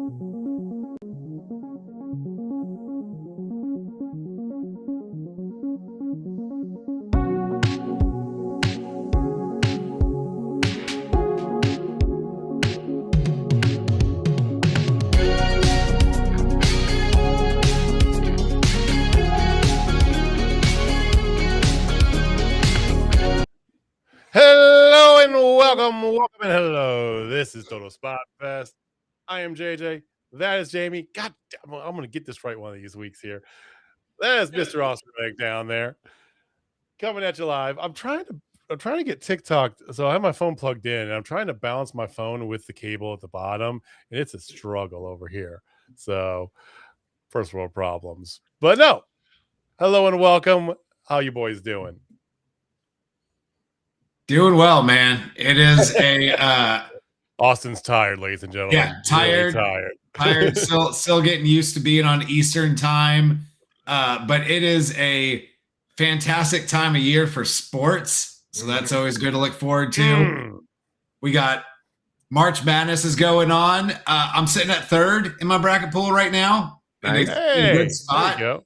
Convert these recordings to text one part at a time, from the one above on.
Hello and welcome and hello. This is Total Spotfest. I am JJ. That is Jamie. God damn, I'm going to get this right one of these weeks here. That is Mr. Austin Meg down there, coming at you live. I'm trying to get TikTok, so I have my phone plugged in, and I'm trying to balance my phone with the cable at the bottom, and it's a struggle over here. So, first world problems. But no, hello and welcome. How you boys doing? Doing well, man. It is a Austin's tired, ladies and gentlemen. Yeah, tired, really tired. Still getting used to being on Eastern time. But it is a fantastic time of year for sports, so that's always good to look forward to. We got March Madness is going on. I'm sitting at third in my bracket pool right now. Nice. In a good spot. There you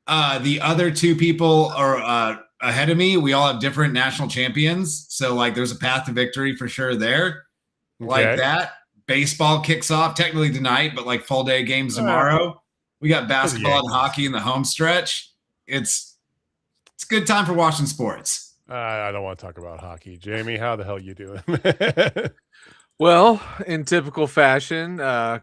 go. The other two people are ahead of me. We all have different national champions, so like there's a path to victory for sure there. Okay. Like that. Baseball kicks off technically tonight, but like full day games tomorrow. We got basketball and hockey in the home stretch. It's a good time for watching sports. I don't want to talk about hockey. Jamie, how the hell you doing? Well, in typical fashion,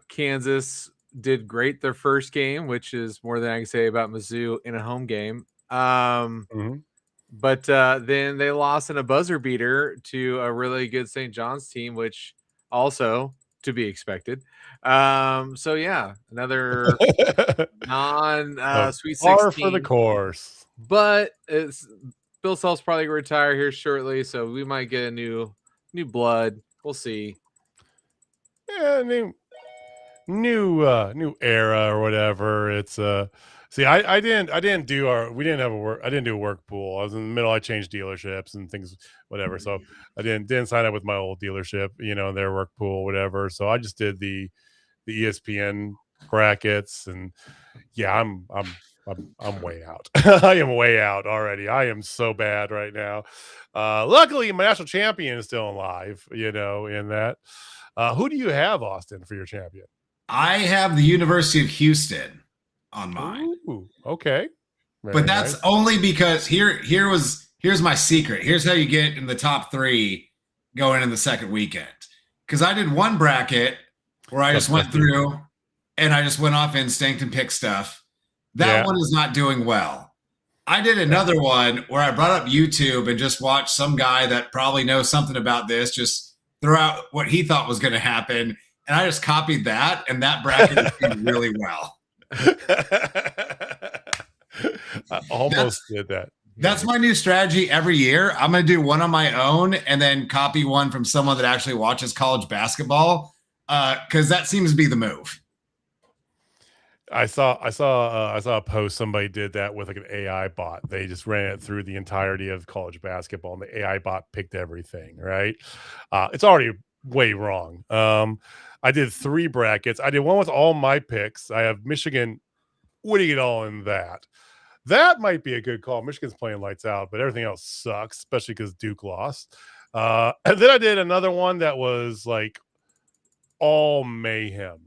Kansas did great their first game, which is more than I can say about Mizzou in a home game. But then they lost in a buzzer beater to a really good St. John's team, which also to be expected. So yeah, another non-Sweet 16 par for the course. But it's Bill Self's probably gonna retire here shortly, so we might get a new blood. We'll see. Yeah, new era or whatever. It's see, I didn't do a work pool. I was in the middle. I changed dealerships and things, whatever. So I didn't sign up with my old dealership, their work pool, whatever. So I just did the ESPN brackets, and yeah, I'm way out. I am way out already. I am so bad right now. Luckily, my national champion is still alive, in that. Who do you have, Austin, for your champion? I have the University of Houston on mine. Ooh, okay. But that's only because here's my secret. Here's how you get in the top 3 going in the second weekend. Because I did one bracket where I just went through and I just went off instinct and picked stuff. That one is not doing well. I did another one where I brought up YouTube and just watched some guy that probably knows something about this just throw out what he thought was going to happen. And I just copied that, and that bracket is doing really well. I almost did that. That's my new strategy every year. I'm going to do one on my own and then copy one from someone that actually watches college basketball, because that seems to be the move. I saw a post. Somebody did that with like an AI bot. They just ran it through the entirety of college basketball, and the AI bot picked everything. Right? It's already way wrong. I did 3 brackets. I did one with all my picks. I have Michigan winning it all in that. That might be a good call. Michigan's playing lights out, but everything else sucks, especially because Duke lost. And then I did another one that was like all mayhem,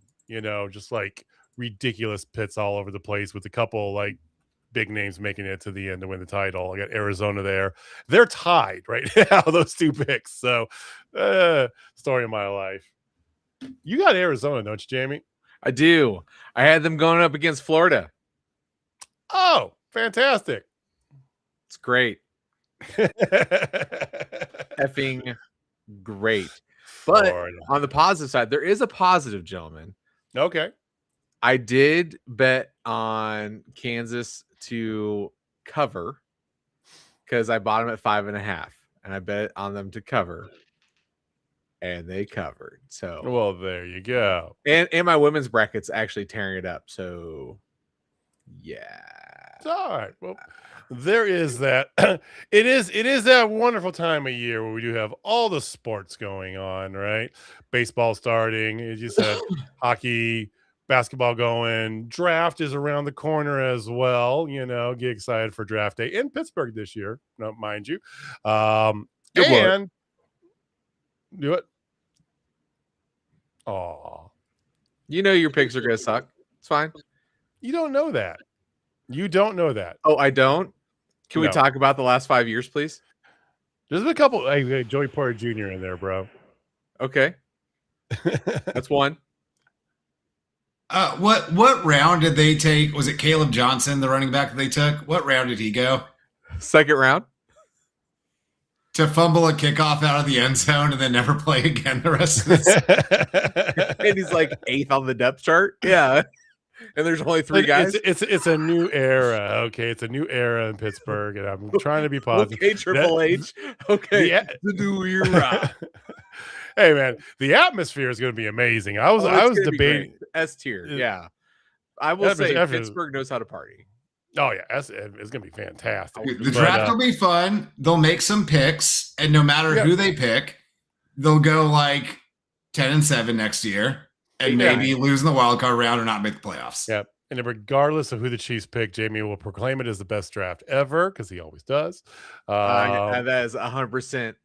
just like ridiculous pits all over the place with a couple like big names making it to the end to win the title. I got Arizona there. They're tied right now, those 2 picks. So story of my life. You got Arizona, don't you, Jamie? I do. I had them going up against Florida. Oh, fantastic. It's great. Effing great. But Florida. On the positive side, there is a positive, gentlemen. Okay. I did bet on Kansas to cover because I bought them at 5.5, and I bet on them to cover, and they covered. So, well, there you go. And my women's bracket's actually tearing it up. So, yeah, it's all right. Well, there is that. It is that wonderful time of year where we do have all the sports going on, right? Baseball starting, as you said, hockey. basketball going. Draft is around the corner as well. Get excited for draft day in Pittsburgh this year. No, mind you. And do it. Oh, your picks are gonna suck. It's fine. You don't know that. You don't know that. Oh, I don't. Can we No. talk about the last 5 years, please? There's been a couple. Hey, Joey Porter Jr. in there, bro. Okay, that's one. What round did they take? Was it Caleb Johnson, the running back that they took? What round did he go? Second round. To fumble a kickoff out of the end zone and then never play again the rest of the And he's like 8th on the depth chart. Yeah. And there's only 3 guys. It's a new era. Okay, it's a new era in Pittsburgh, and I'm trying to be positive. Okay, Triple H. Okay, the new era. Hey man, the atmosphere is going to be amazing. I was debating S tier. Yeah, I will say Pittsburgh knows how to party. Oh yeah, it's going to be fantastic. The draft will be fun. They'll make some picks, and no matter who they pick, they'll go like 10-7 next year. And maybe lose in the wild card round or not make the playoffs. Yep. And regardless of who the Chiefs pick, Jamie will proclaim it as the best draft ever because he always does. And that is 100%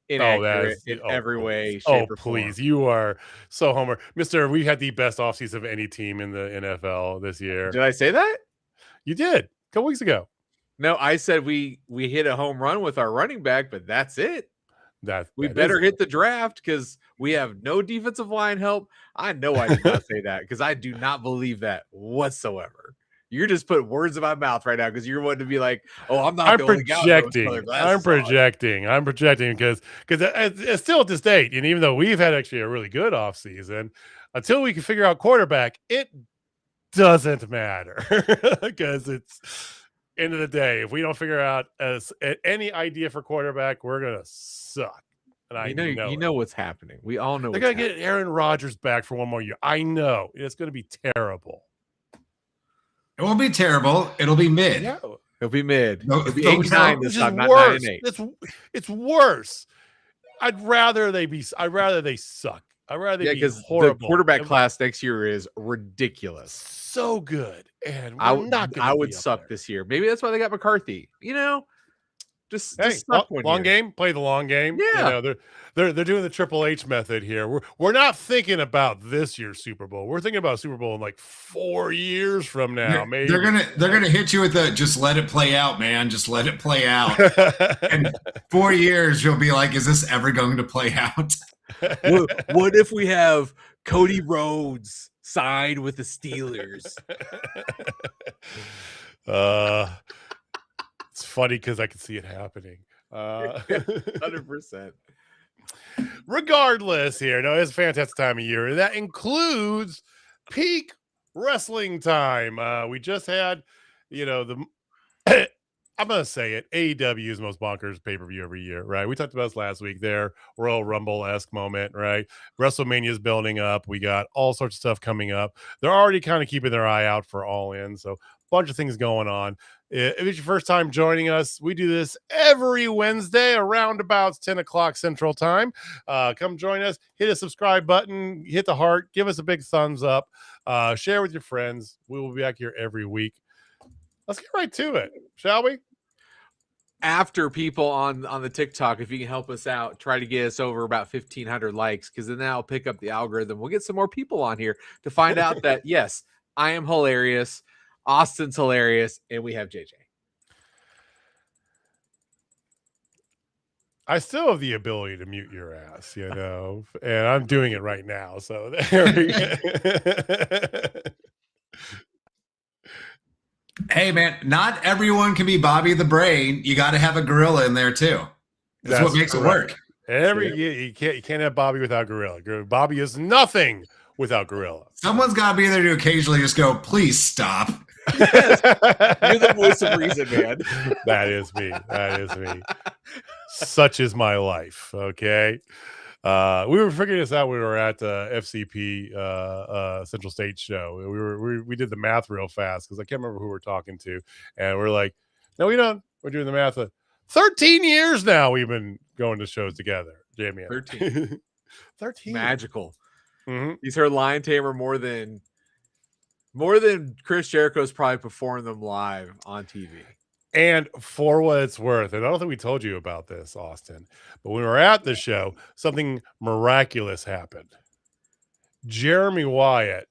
inaccurate in every way, shape, or please. form. You are so homer. Mister, we had the best offseason of any team in the NFL this year. Did I say that? You did. A couple weeks ago. No, I said we hit a home run with our running back, but that's it. We better hit the draft because we have no defensive line help. I know I did not say that because I do not believe that whatsoever. You're just putting words in my mouth right now because you're wanting to be like, oh, I'm not. I'm projecting because it's still at this date, and even though we've had actually a really good offseason, until we can figure out quarterback, it doesn't matter because it's end of the day. If we don't figure out any idea for quarterback, we're gonna suck. And you know what's happening. We all know they're gonna get Aaron Rodgers back for one more year. I know it's gonna be terrible. It won't be terrible. It'll be mid. Yeah. It'll be mid. It'll be 8-9 this time, not worse. 9-8. It's worse. I'd rather they suck. I'd rather they be horrible. The quarterback class next year is ridiculous. So good. And I would suck this year. Maybe that's why they got McCarthy. Just long game. Play the long game. Yeah, they're doing the Triple H method here. We're not thinking about this year's Super Bowl. We're thinking about Super Bowl in like 4 years from now. Maybe they're gonna hit you with the just let it play out, man. Just let it play out. And 4 years, you'll be like, is this ever going to play out? What if we have Cody Rhodes signed with the Steelers? It's funny because I can see it happening. 100%. Regardless, here, no, it's a fantastic time of year. That includes peak wrestling time. We just had, I'm going to say it, AEW's most bonkers pay-per-view every year, right? We talked about this last week there, Royal Rumble-esque moment, right? WrestleMania is building up. We got all sorts of stuff coming up. They're already kind of keeping their eye out for All In, so a bunch of things going on. If it's your first time joining us, we do this every Wednesday around about 10 o'clock Central Time. Come join us, hit a subscribe button, hit the heart, give us a big thumbs up, share with your friends. We will be back here every week. Let's get right to it, shall we? After people on the TikTok, if you can help us out, try to get us over about 1,500 likes, because then that'll pick up the algorithm. We'll get some more people on here to find out that, yes, I am hilarious, Austin's hilarious, and we have JJ. I still have the ability to mute your ass, and I'm doing it right now. So there we go. Hey man, not everyone can be Bobby the Brain. You got to have a gorilla in there too. That's what makes it work. You can't have Bobby without gorilla. Bobby is nothing without gorilla. Someone's got to be there to occasionally just go, please stop. Yes. You're the voice of reason, man. That is me. Such is my life. Okay. We were figuring this out when we were at the FCP Central State show. We did the math real fast because I can't remember who we're talking to, and we're like, no, we don't. We're doing the math. 13 years now we've been going to shows together, Jamie. 13. 13. Magical. Mm-hmm. He's heard Lion Tamer more than More than Chris Jericho's probably performed them live on TV. And for what it's worth, and I don't think we told you about this, Austin, but when we were at the show, something miraculous happened. Jeremy Wyatt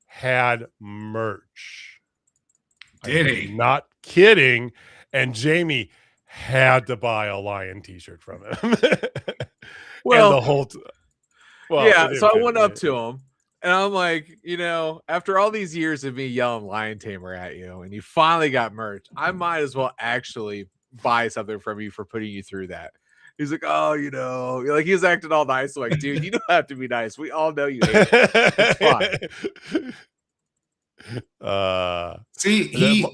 had merch. Did I'm he? not kidding. And Jamie had to buy a Lion t-shirt from him. Well, and the whole so I went up to him and I'm like, after all these years of me yelling Lion Tamer at you and you finally got merch, I might as well actually buy something from you for putting you through that. He's like, oh, like he was acting all nice. I'm like, dude, you don't have to be nice. We all know you hate it. It's fine. See,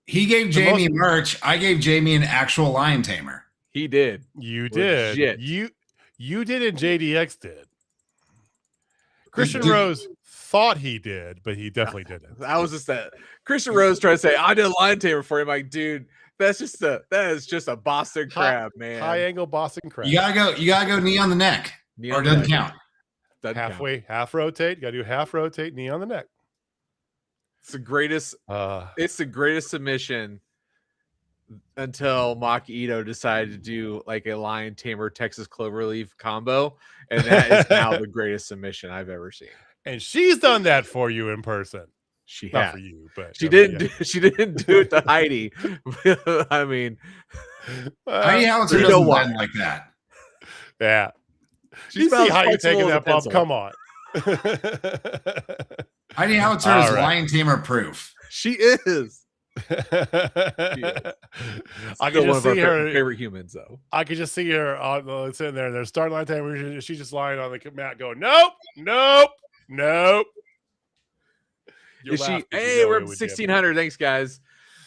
he gave Jamie merch. I gave Jamie an actual Lion Tamer. He did. You did. Legit. You did and JDX did. Christian Rose thought he did, but he definitely didn't. That was just that. Christian Rose tried to say, I did a Lion Tamer for you. I'm like, dude, that is just a Boston crab, man. High angle Boston crab. You gotta go knee on the neck. Or it doesn't count. Halfway, half rotate. Gotta do half rotate, knee on the neck. It's the greatest. It's the greatest submission until Maki Ito decided to do like a Lion Tamer Texas Cloverleaf combo, and that is now the greatest submission I've ever seen. And she's done that for you in person. She not has. For you, but she didn't. She didn't do it to Heidi. I mean, Heidi Howitzer doesn't blend like that. Yeah, you see how you taking that bump? Come on. Heidi Howitzer is Lion Tamer proof. She is. I can just see her favorite humans, though. I could just see her sitting there. They're starting Lion Tamer. She's just lying on the mat, going, "Nope, nope, nope." Is she? Hey, we're up 1,600. Thanks, guys.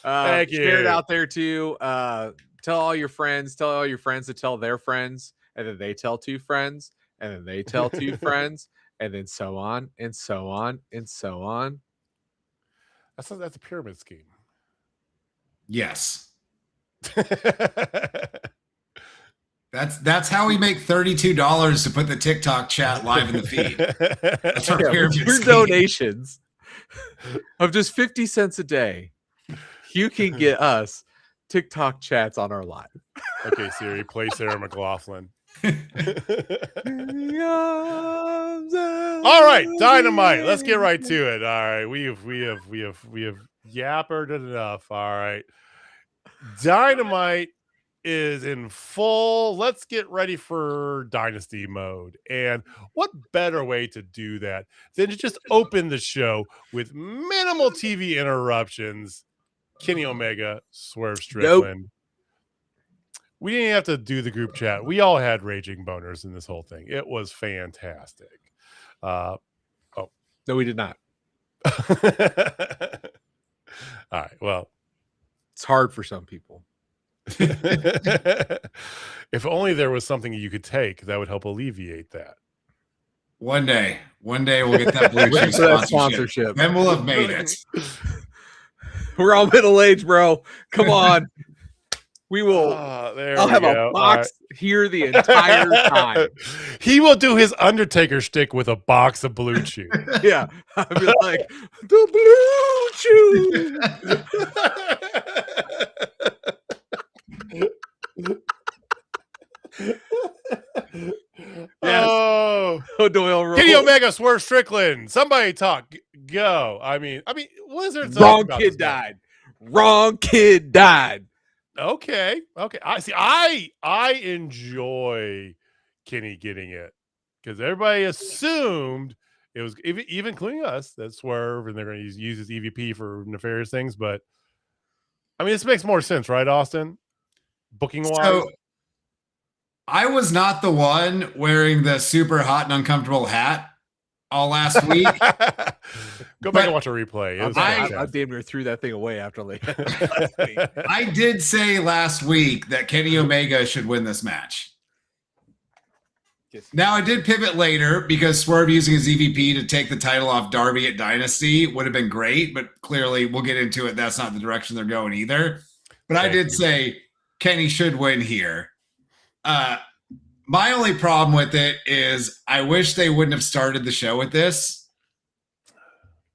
Thank you. Share it out there too. Tell all your friends. Tell all your friends to tell their friends, and then they tell two friends, and then they tell two friends, and then so on and so on and so on. That's a pyramid scheme. Yes. That's how we make $32 to put the TikTok chat live in the feed. That's our pyramid your scheme. Donations of just 50 cents a day. You can get us TikTok chats on our live. Okay, Siri, play Sarah McLachlan. All right, Dynamite. Let's get right to it. All right, we have yappered enough. All right, Dynamite is in full. Let's get ready for Dynasty mode. And what better way to do that than to just open the show with minimal TV interruptions? Kenny Omega, Swerve Strickland. Nope. We didn't have to do the group chat. We all had raging boners in this whole thing. It was fantastic. No, we did not. All right. Well, it's hard for some people. If only there was something you could take that would help alleviate that. One day we'll get that blue chew sponsorship. Then we'll have made it. We're all middle-aged, bro. Come on. We will. I'll have a box here the entire time. He will do his Undertaker shtick with a box of Blue Chew. Yeah. I'll be like, the Blue Chew. Yes. Oh, Doyle. Kenny Omega-Swerve Strickland. Somebody talk. Go. I mean, what is there? Wrong kid died. Wrong kid died. Okay. I see. I enjoy Kenny getting it because everybody assumed it was even including us that Swerve and they're going to use his EVP for nefarious things. But I mean, this makes more sense, right, Austin? Booking wise. So, I was not the one wearing the super hot and uncomfortable hat all last week. Go back and watch a replay. I damn near threw that thing away after last week. I did say last week that Kenny Omega should win this match. Now, I did pivot later because Swerve using his EVP to take the title off Darby at Dynasty would have been great, but clearly we'll get into it. That's not the direction they're going either. But I did say Kenny should win here. My only problem with it is I wish they wouldn't have started the show with this.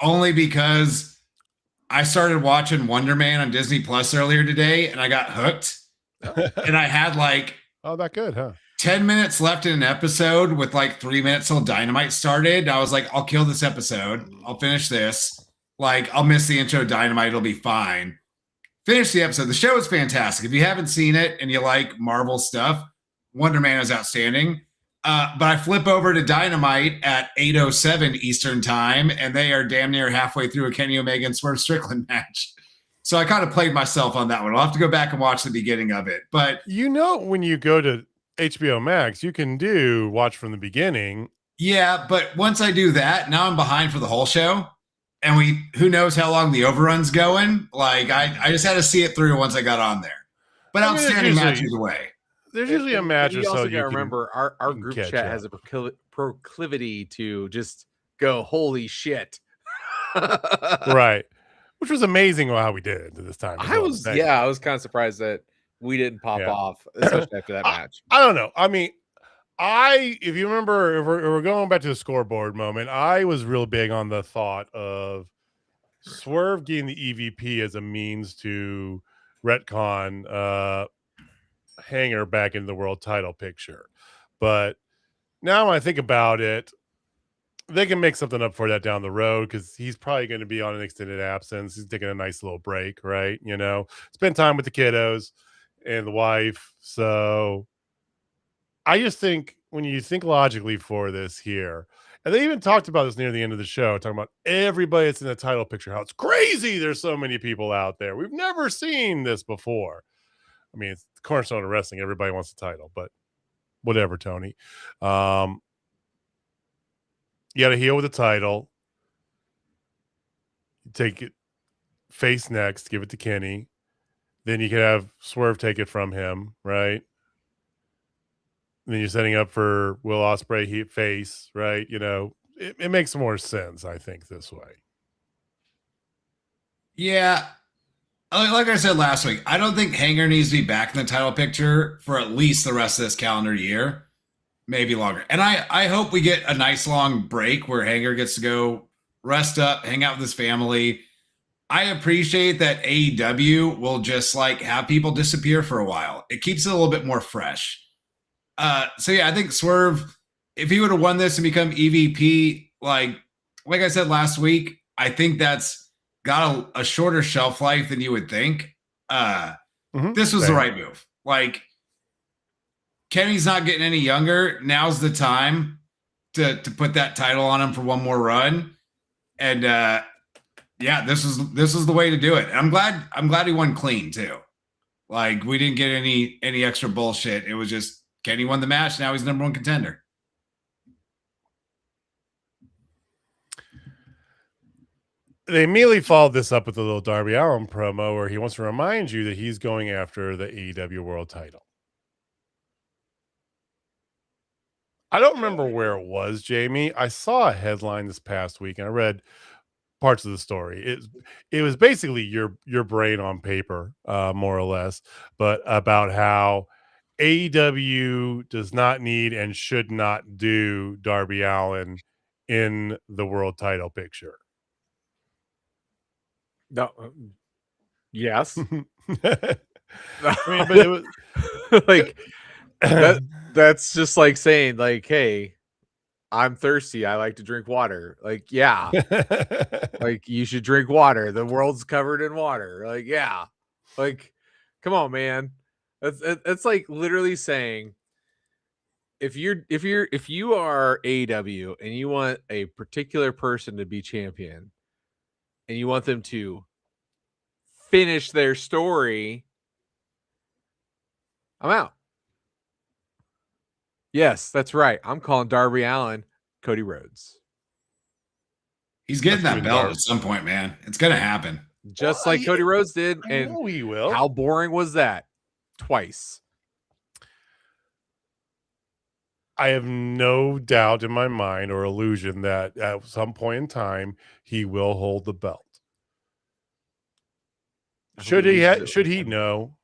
only because I started watching Wonder Man on Disney Plus earlier today, and I got hooked. And I had like that good, huh? 10 minutes left in an episode with like 3 minutes till Dynamite started. I was like, I'll kill this episode. I'll finish this. Like, I'll miss the intro Dynamite. It'll be fine. Finish the episode. The show is fantastic. If you haven't seen it and you like Marvel stuff, Wonder Man is outstanding. But I flip over to Dynamite at 8:07 Eastern time, and they are damn near halfway through a Kenny Omega and Swerve Strickland match. So I kind of played myself on that one. I'll have to go back and watch the beginning of it. But when you go to HBO Max, you can do watch from the beginning. Yeah, but once I do that, now I'm behind for the whole show. And who knows how long the overrun's going. Like, I just had to see it through once I got on there. But outstanding match either way. There's usually a match or so. You gotta remember, our group chat has a proclivity to just go, holy shit. Right. Which was amazing how we did it this time. I was kind of surprised that we didn't pop off, especially after that match. I don't know. I mean, if you remember, if we're going back to the scoreboard moment, I was real big on the thought of Swerve getting the EVP as a means to retcon Hanger back in the world title picture. But now when I think about it, they can make something up for that down the road because he's probably going to be on an extended absence. He's taking a nice little break, right? Spend time with the kiddos and the wife. So I just think when you think logically for this here, and they even talked about this near the end of the show, talking about everybody that's in the title picture, how it's crazy. There's so many people out there. We've never seen this before. I mean, it's the cornerstone of wrestling. Everybody wants the title, but whatever, Tony. You got to heal with the title. You take it face next, give it to Kenny. Then you can have Swerve take it from him, right? And then you're setting up for Will Ospreay face, right? It makes more sense, I think, this way. Yeah. Like I said last week, I don't think Hanger needs to be back in the title picture for at least the rest of this calendar year. Maybe longer. And I hope we get a nice long break where Hanger gets to go rest up, hang out with his family. I appreciate that AEW will just like have people disappear for a while. It keeps it a little bit more fresh. So yeah, I think Swerve, if he would have won this and become EVP, like I said last week, I think that's got a shorter shelf life than you would think. This was the right move. Like, Kenny's not getting any younger. Now's the time to put that title on him for one more run. And this is the way to do it. And I'm glad he won clean too. Like, we didn't get any extra bullshit. It was just Kenny won the match. Now he's number one contender. They immediately followed this up with a little Darby Allin promo where he wants to remind you that he's going after the AEW world title. I don't remember where it was, Jamie. I saw a headline this past week and I read parts of the story. It was basically your brain on paper, more or less, but about how AEW does not need and should not do Darby Allin in the world title picture. No. Yes. I mean, but it was like that's just like saying, like, hey, I'm thirsty. I like to drink water. Like, yeah. Like, you should drink water. The world's covered in water. Like, yeah. Like, come on, man. That's like literally saying if you are AEW and you want a particular person to be champion and you want them to finish their story, I'm out. Yes, that's right. I'm calling Darby Allin Cody Rhodes. He's getting that belt at some point, man. It's going to happen. Just like Cody Rhodes did. And he will. How boring was that? Twice. I have no doubt in my mind or illusion that at some point in time he will hold the belt. Should he know?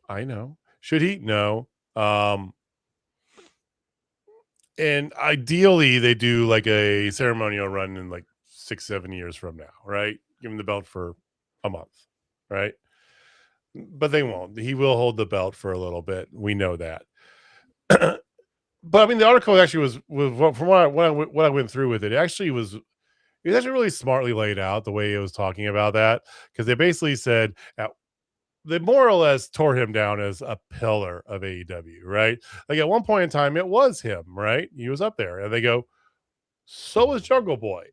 I know. Should he know? And ideally they do like a ceremonial run in like 6-7 years from now, right? Give him the belt for a month, right? But they won't. He will hold the belt for a little bit. We know that. But I mean, the article actually was from what I went through with it. It actually was really smartly laid out the way it was talking about that, because they basically said they more or less tore him down as a pillar of AEW, right? Like at one point in time, it was him, right? He was up there, and they go, so was Jungle Boy.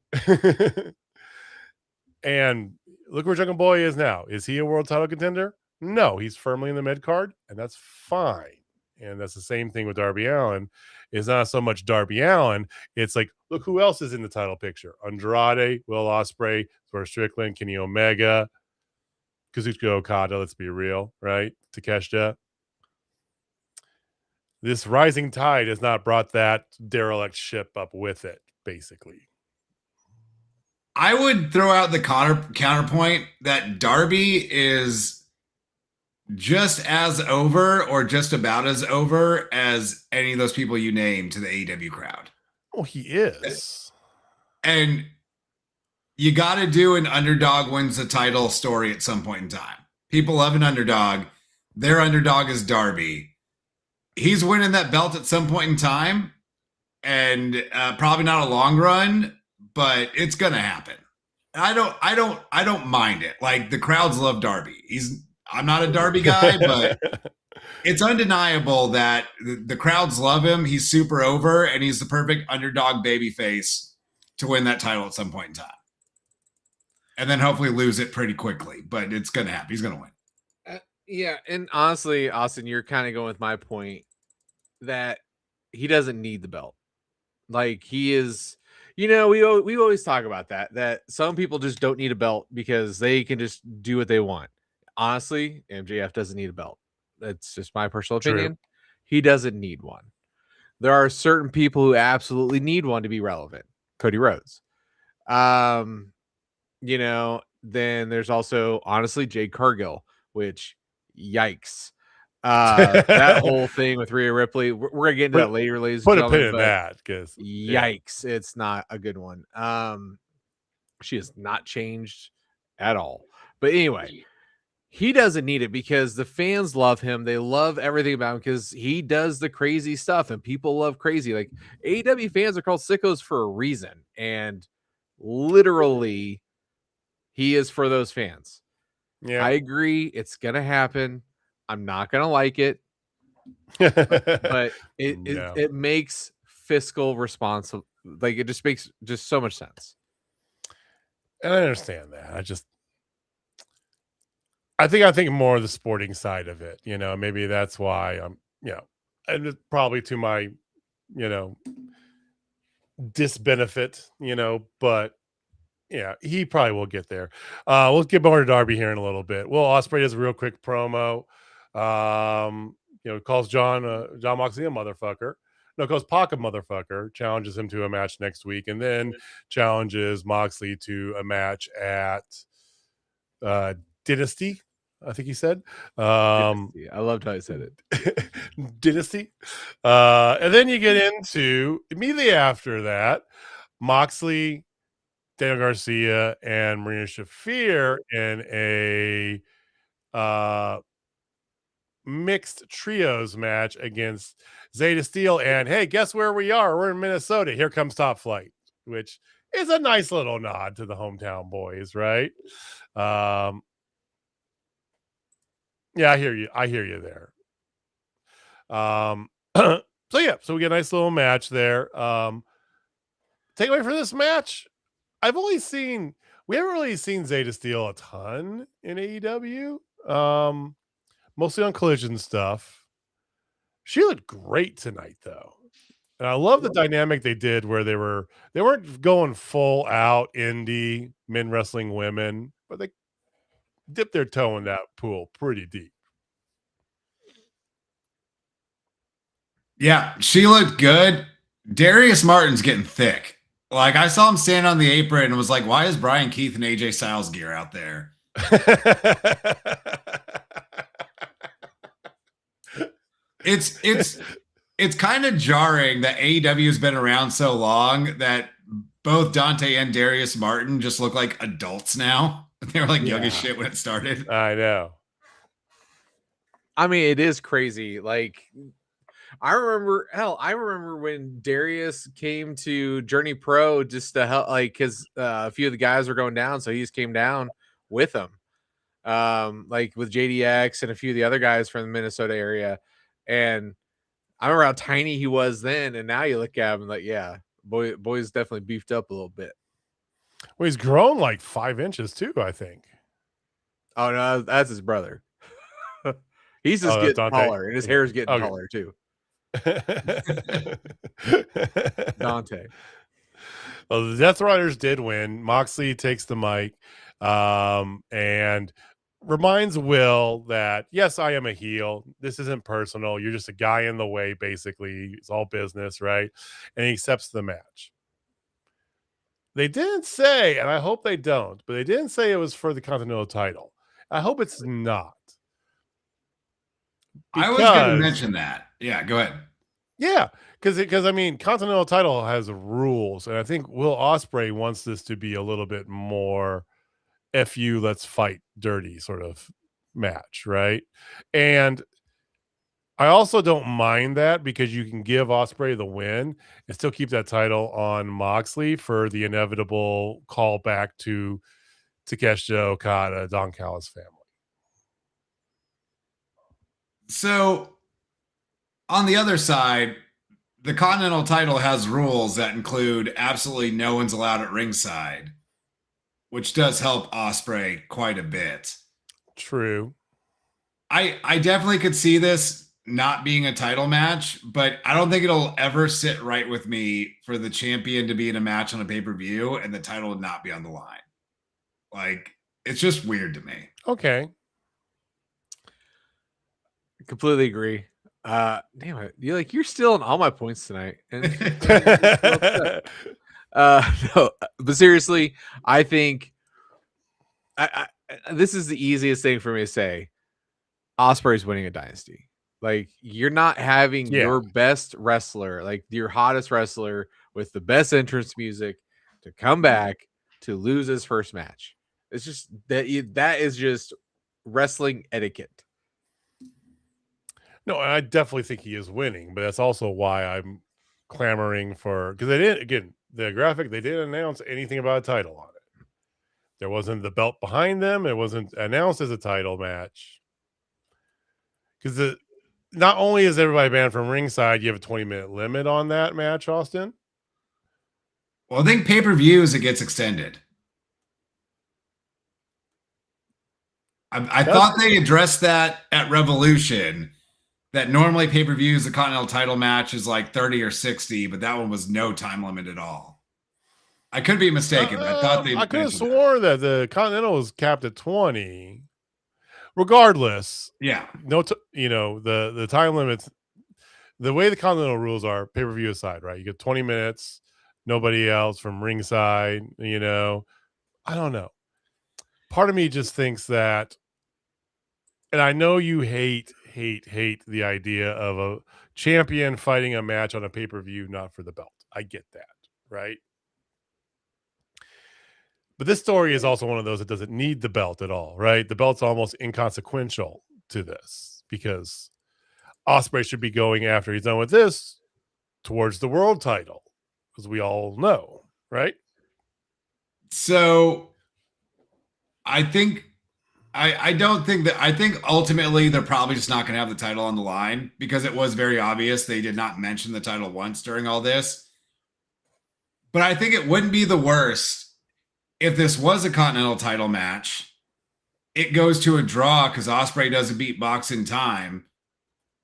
And look where Jungle Boy is now. Is he a world title contender? No, he's firmly in the mid card, and that's fine. And that's the same thing with Darby Allin. It's not so much Darby Allin. It's like, look who else is in the title picture. Andrade, Will Ospreay, Swerve Strickland, Kenny Omega, Kazuchika Okada, let's be real, right? Takeshita. This rising tide has not brought that derelict ship up with it, basically. I would throw out the counterpoint that Darby is just as over or just about as over as any of those people you named to the AEW crowd. Oh, he is. And you got to do an underdog wins the title story at some point in time. People love an underdog. Their underdog is Darby. He's winning that belt at some point in time, and probably not a long run, but it's going to happen. I don't mind it. Like, the crowds love Darby. I'm not a Darby guy, but it's undeniable that the crowds love him. He's super over, and he's the perfect underdog babyface to win that title at some point in time. And then hopefully lose it pretty quickly, but it's going to happen. He's going to win. Yeah, and honestly, Austin, you're kind of going with my point that he doesn't need the belt. Like, he is, we always talk about that some people just don't need a belt because they can just do what they want. Honestly, MJF doesn't need a belt. That's just my personal opinion. True. He doesn't need one. There are certain people who absolutely need one to be relevant. Cody Rhodes. Then there's also, honestly, Jade Cargill, which, yikes. That whole thing with Rhea Ripley, we're gonna get into that later, ladies and gentlemen. Put a pin in that, because yikes, it's not a good one. She has not changed at all. But anyway, he doesn't need it because the fans love him. They love everything about him because he does the crazy stuff, and people love crazy. Like, AEW fans are called sickos for a reason, and literally, he is for those fans. Yeah, I agree. It's gonna happen. I'm not gonna like it, but it makes fiscal responsible. Like, it just makes just so much sense. And I understand that. I think more of the sporting side of it. Maybe that's why I'm. And it's probably to my, disbenefit. But. Yeah, he probably will get there. We'll get more to Darby here in a little bit. Will Ospreay does a real quick promo. Calls John Moxley a motherfucker. No, calls Pac a motherfucker. Challenges him to a match next week, and then challenges Moxley to a match at Dynasty. I think he said. Dynasty. I loved how I said it. Dynasty. And then you get into immediately after that, Moxley, Daniel Garcia, and Marina Shafir in a mixed trios match against Zeta Steel. And hey, guess where we are? We're in Minnesota. Here comes Top Flight, which is a nice little nod to the hometown boys, right? Yeah, I hear you there. So we get a nice little match there. Takeaway for this match. We haven't really seen Zeta Steel a ton in AEW. Mostly on Collision stuff. She looked great tonight, though. And I love the dynamic they did where they weren't going full out indie men wrestling women, but they dipped their toe in that pool pretty deep. Yeah, she looked good. Darius Martin's getting thick. Like, I saw him stand on the apron and was like, why is Brian Keith and AJ Styles gear out there? It's kind of jarring that AEW has been around so long that both Dante and Darius Martin just look like adults now. They were like young as Yeah. shit when it started. I know. I mean, it is crazy. Like, I remember when Darius came to Journey Pro just to help, like, because a few of the guys were going down, so he just came down with them, like with JDX and a few of the other guys from the Minnesota area. And I remember how tiny he was then, and now you look at him like, yeah, boy's definitely beefed up a little bit. Well, he's grown like 5 inches too, I think. Oh no, that's his brother. He's just that's getting Dante. taller, and his hair is getting Okay. taller too. Dante. Well, the Death Riders did win. Moxley takes the mic and reminds Will that, yes, I am a heel. This isn't personal. You're just a guy in the way, basically. It's all business, right? And he accepts the match. They didn't say, and I hope they don't, but they didn't say it was for the Continental title. I hope it's not. I was going to mention that. Yeah, go ahead. Yeah, because I mean, Continental title has rules, and I think Will Ospreay wants this to be a little bit more "F you, let's fight dirty" sort of match, right? And I also don't mind that because you can give Ospreay the win and still keep that title on Moxley for the inevitable callback to Takeshita Okada, Don Callis family. So, on the other side, the Continental title has rules that include absolutely no one's allowed at ringside, which does help Ospreay quite a bit. True. I definitely could see this not being a title match, but I don't think it'll ever sit right with me for the champion to be in a match on a pay-per-view and the title would not be on the line. Like, it's just weird to me. Okay. Completely agree. Damn it. You're still on all my points tonight. And no, but seriously, I think I this is the easiest thing for me to say. Ospreay's winning a Dynasty. Like, you're not having your best wrestler, like your hottest wrestler with the best entrance music, to come back to lose his first match. It's just that is just wrestling etiquette. No, I definitely think he is winning, but that's also why I'm clamoring for, because they didn't, again, the graphic, they didn't announce anything about a title on it. There wasn't the belt behind them. It wasn't announced as a title match. Because not only is everybody banned from ringside, you have a 20-minute limit on that match, Austin. Well, I think pay-per-views, it gets extended. I thought they addressed that at Revolution, that normally pay-per-views, the Continental title match is like 30 or 60, but that one was no time limit at all. I could be mistaken, but I thought they. I could have sworn that the Continental was capped at 20. Regardless, yeah, the time limits. The way the Continental rules are, pay-per-view aside, right? You get 20 minutes, nobody else from ringside. I don't know. Part of me just thinks that, and I know you hate the idea of a champion fighting a match on a pay-per-view, not for the belt. I get that, right? But this story is also one of those that doesn't need the belt at all, right? The belt's almost inconsequential to this because Ospreay should be going, after he's done with this, towards the world title, as we all know, right? So I think I don't think that. I think ultimately they're probably just not going to have the title on the line because it was very obvious they did not mention the title once during all this. But I think it wouldn't be the worst if this was a Continental title match. It goes to a draw because Ospreay doesn't beat Mox in time.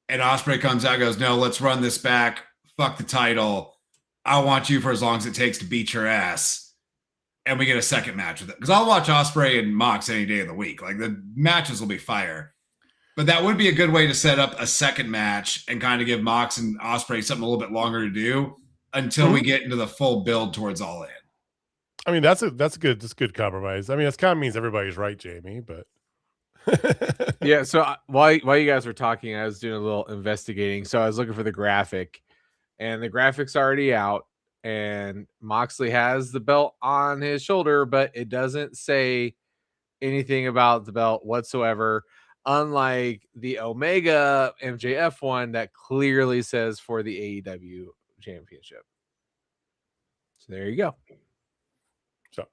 And Ospreay comes out and goes, no, let's run this back. Fuck the title. I want you for as long as it takes to beat your ass. And we get a second match with it. Because I'll watch Ospreay and Mox any day of the week. Like, the matches will be fire. But that would be a good way to set up a second match and kind of give Mox and Ospreay something a little bit longer to do until we get into the full build towards All In. I mean, that's a good compromise. I mean, it kind of means everybody's right, Jamie, but yeah. So while you guys were talking, I was doing a little investigating. So I was looking for the graphic, and the graphic's already out. and Moxley has the belt on his shoulder, but it doesn't say anything about the belt whatsoever. Unlike the Omega MJF one that clearly says for the AEW championship. So there you go. So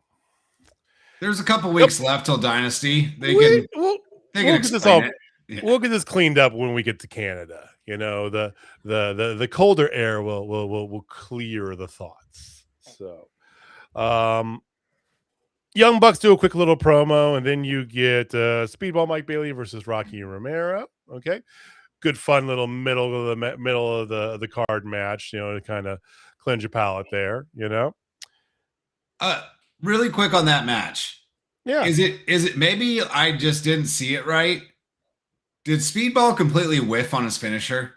there's a couple weeks left till Dynasty. They we'll can get this explain it. Yeah. We'll get this cleaned up when we get to Canada. You know, the colder air will clear the thoughts. So, Young Bucks do a quick little promo, and then you get Speedball Mike Bailey versus Rocky Romero. Okay, good fun little middle of the card match. You know, to kind of cleanse your palate there. You know. Really quick on that match. Yeah. Is it maybe I just didn't see it right? Did Speedball completely whiff on his finisher?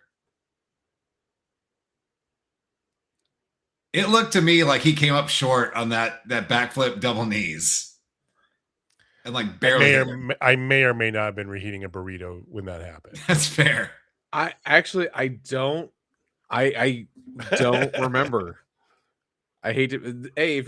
It looked to me like he came up short on that backflip double knees. And like barely. I may or may not have been reheating a burrito when that happened. That's fair. I don't remember. I hate to. Hey, if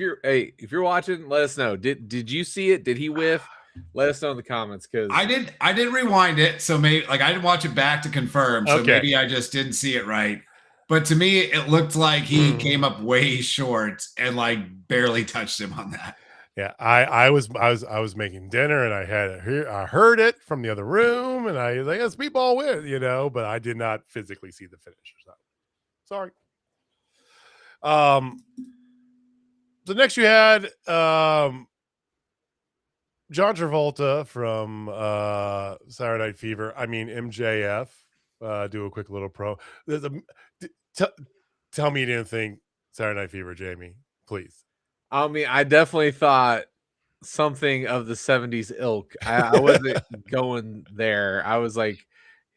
you're watching, let us know. Did you see it? Did he whiff? Let us know in the comments, because I did rewind it, so maybe like I didn't watch it back to confirm. So maybe I just didn't see it right. But to me, it looked like he came up way short and like barely touched him on that. Yeah, I was making dinner, and I heard it from the other room, and I was like, Speedball win, you know, but I did not physically see the finish. So sorry. So next you had John Travolta from Saturday Night Fever. I mean MJF. Do a quick little pro. Tell me you didn't think Saturday Night Fever, Jamie, please. I mean, I definitely thought something of the 70s ilk. I wasn't going there. I was like,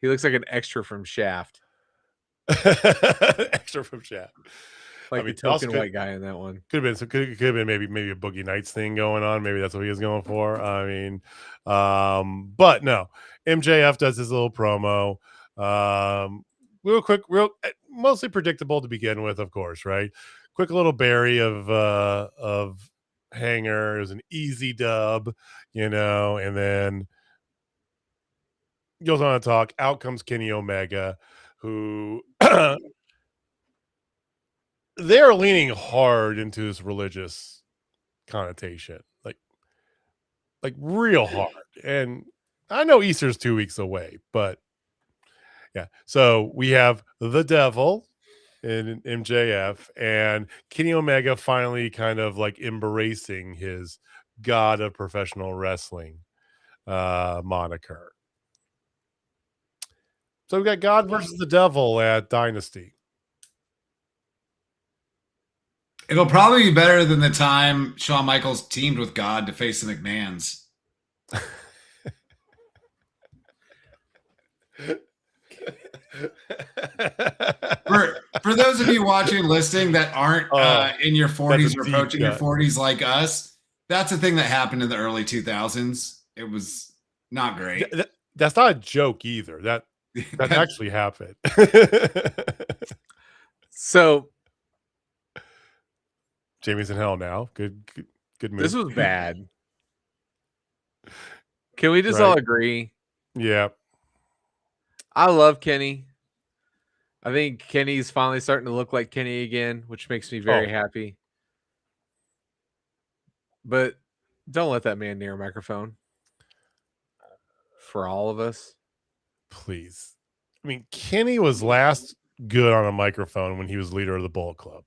he looks like an extra from Shaft. Extra from Shaft. Like the token white guy in that one. Could have been maybe a Boogie Nights thing going on. Maybe that's what he was going for. I mean, but no. MJF does his little promo. Real mostly predictable to begin with, of course, right? Quick little berry of Hanger. It was an easy dub, you know, and then goes on to talk. Out comes Kenny Omega, who they're leaning hard into this religious connotation, like real hard. And I know Easter's 2 weeks away, but yeah. So we have the devil in MJF and Kenny Omega finally kind of like embracing his god of professional wrestling moniker. So we got God versus the devil at Dynasty. It'll probably be better than the time Shawn Michaels teamed with God to face the McMahons. For those of you watching, listening that aren't in your 40s or approaching your 40s like us, that's a thing that happened in the early 2000s. It was not great. That's not a joke either. That actually happened. So Jamie's in hell now. Good move. This was bad. Can we just all agree? Yeah. I love Kenny. I think Kenny's finally starting to look like Kenny again, which makes me very happy. But don't let that man near a microphone. For all of us. Please. I mean, Kenny was last good on a microphone when he was leader of the Bullet Club.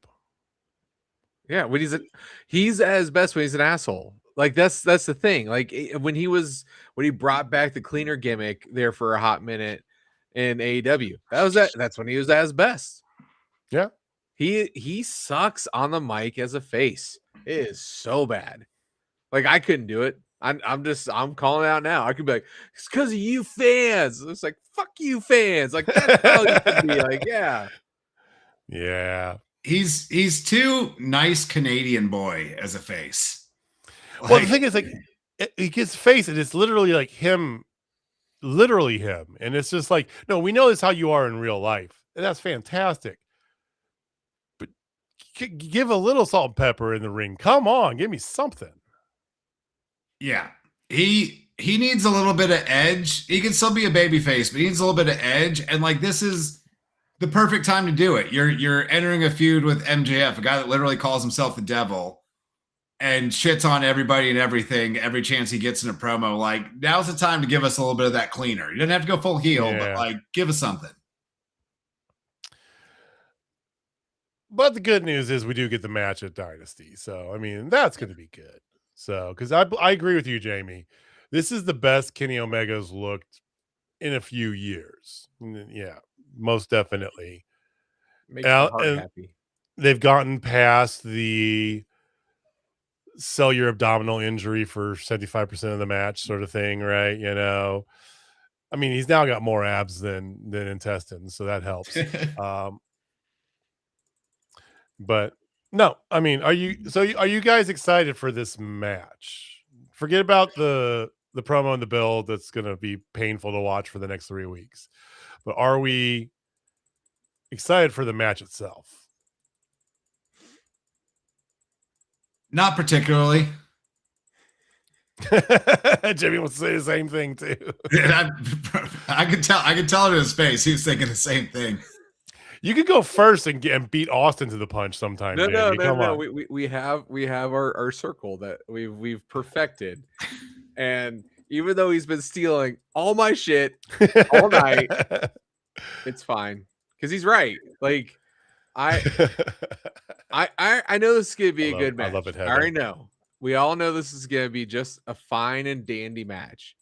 Yeah, when he's at his best when he's an asshole. Like that's the thing. Like when he brought back the cleaner gimmick there for a hot minute in AEW. That's when he was at his best. Yeah. He sucks on the mic as a face. It is so bad. Like I couldn't do it. I'm calling it out now. I could be like, it's because of you fans. It's like, fuck you fans. Like that's how you could be like, yeah. Yeah. He's too nice Canadian boy as a face. Well, the thing is, like, he gets face, and it's literally like him, and it's just like, no, we know this how you are in real life, and that's fantastic. But give a little salt and pepper in the ring. Come on, give me something. Yeah. He needs a little bit of edge. He can still be a babyface, but he needs a little bit of edge. And like, this is the perfect time to do it. You're entering a feud with MJF, a guy that literally calls himself the devil and shits on everybody and everything every chance he gets in a promo. Like, now's the time to give us a little bit of that cleaner. You don't have to go full heel, but like, give us something. But the good news is we do get the match at Dynasty. So, I mean, that's going to be good. So, because I agree with you, Jamie. This is the best Kenny Omega's looked in a few years. Yeah, most definitely. Makes my heart happy. They've gotten past the sell your abdominal injury for 75% of the match sort of thing, right? You know, I mean, he's now got more abs than intestines, so that helps. But no, I mean, are you guys excited for this match? Forget about the promo and the build that's going to be painful to watch for the next 3 weeks. But are we excited for the match itself? Not particularly. Jimmy wants to say the same thing too. I could tell it in his face. He was thinking the same thing. You could go first and beat Austin to the punch sometime. No. We have our circle that we've perfected, and even though he's been stealing all my shit all night, it's fine because he's right. Like I know this is gonna be a good match. I love it. I already know. We all know this is gonna be just a fine and dandy match.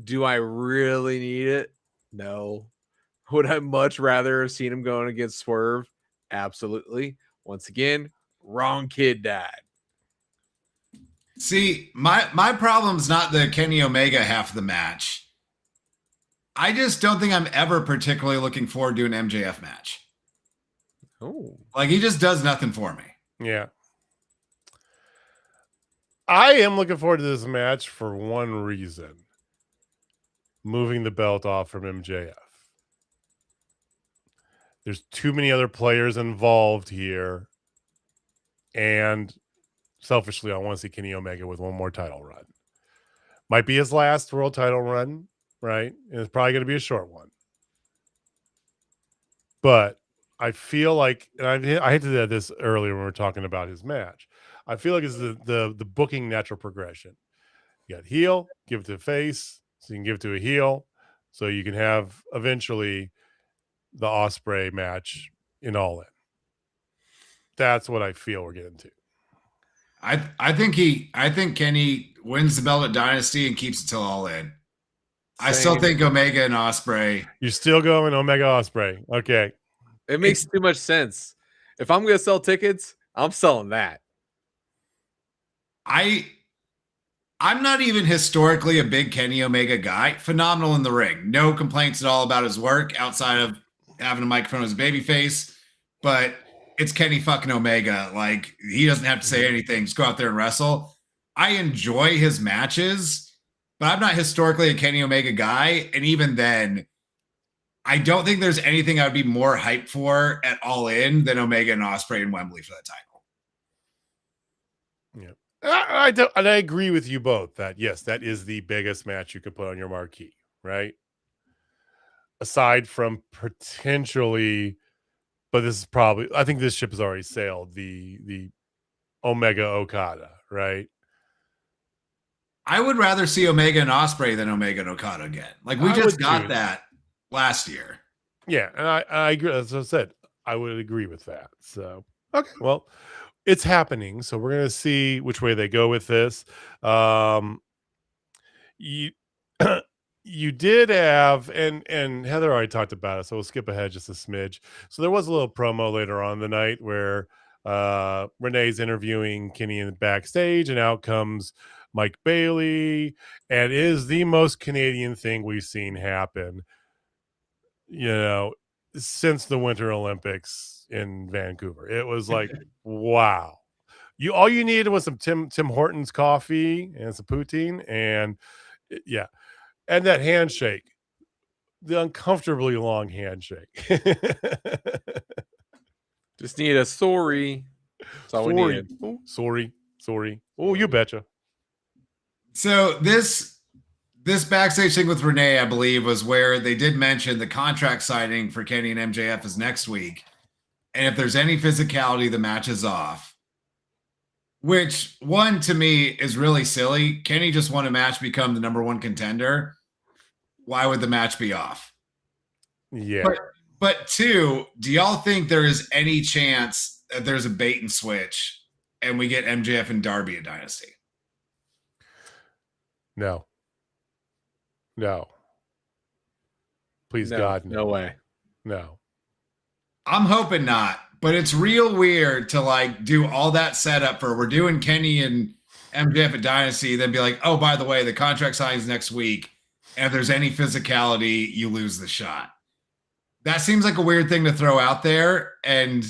Do I really need it? No. Would I much rather have seen him going against Swerve? Absolutely. Once again, wrong kid died. See, my problem's not the Kenny Omega half of the match. I just don't think I'm ever particularly looking forward to an MJF match. Oh. Like, he just does nothing for me. Yeah. I am looking forward to this match for one reason. Moving the belt off from MJF. There's too many other players involved here. And selfishly, I want to see Kenny Omega with one more title run. Might be his last world title run, right? And it's probably going to be a short one. But I feel like, and I hinted at this earlier when we were talking about his match. I feel like it's the booking natural progression. You got heel, give it to a face, so you can give it to a heel, so you can have eventually the Ospreay match in All In. That's what I feel we're getting to. I think Kenny wins the belt at Dynasty and keeps it till All In. Same. I still think Omega and Ospreay. You're still going Omega Ospreay. Okay. It makes too much sense. If I'm going to sell tickets, I'm selling that. I'm not even historically a big Kenny Omega guy. Phenomenal in the ring. No complaints at all about his work outside of having a microphone as a babyface. But it's Kenny fucking Omega. Like, he doesn't have to say anything. Just go out there and wrestle. I enjoy his matches, but I'm not historically a Kenny Omega guy. And even then, I don't think there's anything I would be more hyped for at All In than Omega and Ospreay and Wembley for that title. Yeah. I agree with you both that, yes, that is the biggest match you could put on your marquee, right? Aside from potentially, but this is probably, I think this ship has already sailed, the Omega Okada, right? I would rather see Omega and Ospreay than Omega and Okada again. Like, we just got that last year. Yeah, and I agree. As I said, I would agree with that. So, okay, well, it's happening, so we're gonna see which way they go with this. You you did have, and Heather already talked about it, so we'll skip ahead just a smidge. So there was a little promo later on the night where Renee's interviewing Kenny in the backstage, and out comes Mike Bailey, and it is the most Canadian thing we've seen happen, you know, since the Winter Olympics in Vancouver. It was like, wow. All you needed was some Tim Hortons coffee and some poutine, and yeah. And that handshake, the uncomfortably long handshake. Just need a sorry. That's all we needed. Oh, sorry. Oh, you betcha. So this backstage thing with Renee, I believe, was where they did mention the contract signing for Kenny and MJF is next week. And if there's any physicality, the match is off. Which, one, to me, is really silly. Kenny just won a match, become the number 1 contender. Why would the match be off? Yeah. But 2, do y'all think there is any chance that there's a bait and switch and we get MJF and Darby at Dynasty? No. Please, No, God, no way. No. I'm hoping not, but it's real weird to like do all that setup for we're doing Kenny and MJF at Dynasty, then be like, oh, by the way, the contract signs next week. And if there's any physicality, you lose the shot. That seems like a weird thing to throw out there and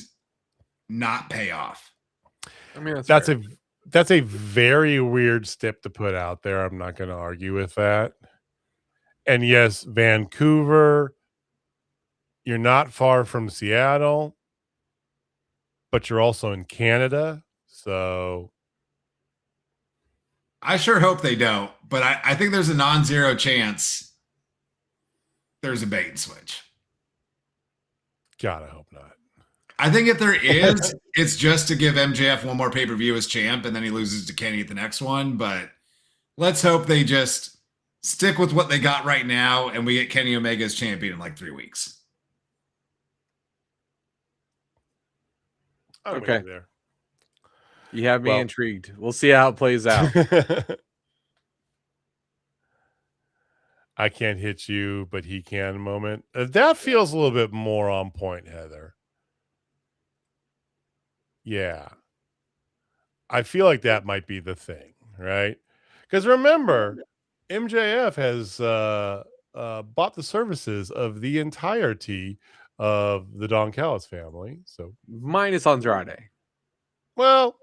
not pay off. I mean, that's a very weird step to put out there. I'm not going to argue with that. And yes, Vancouver, you're not far from Seattle, but you're also in Canada. So I sure hope they don't, but I think there's a non-zero chance there's a bait and switch. God, I hope not. I think if there is, it's just to give MJF one more pay-per-view as champ, and then he loses to Kenny at the next one. But let's hope they just stick with what they got right now, and we get Kenny Omega as champion in like 3 weeks. Okay. There. You have me intrigued. We'll see how it plays out. I can't hit you, but he can moment. That feels a little bit more on point, Heather. Yeah. I feel like that might be the thing, right? Because remember, MJF has bought the services of the entirety of the Don Callis family. So minus Andrade. Well,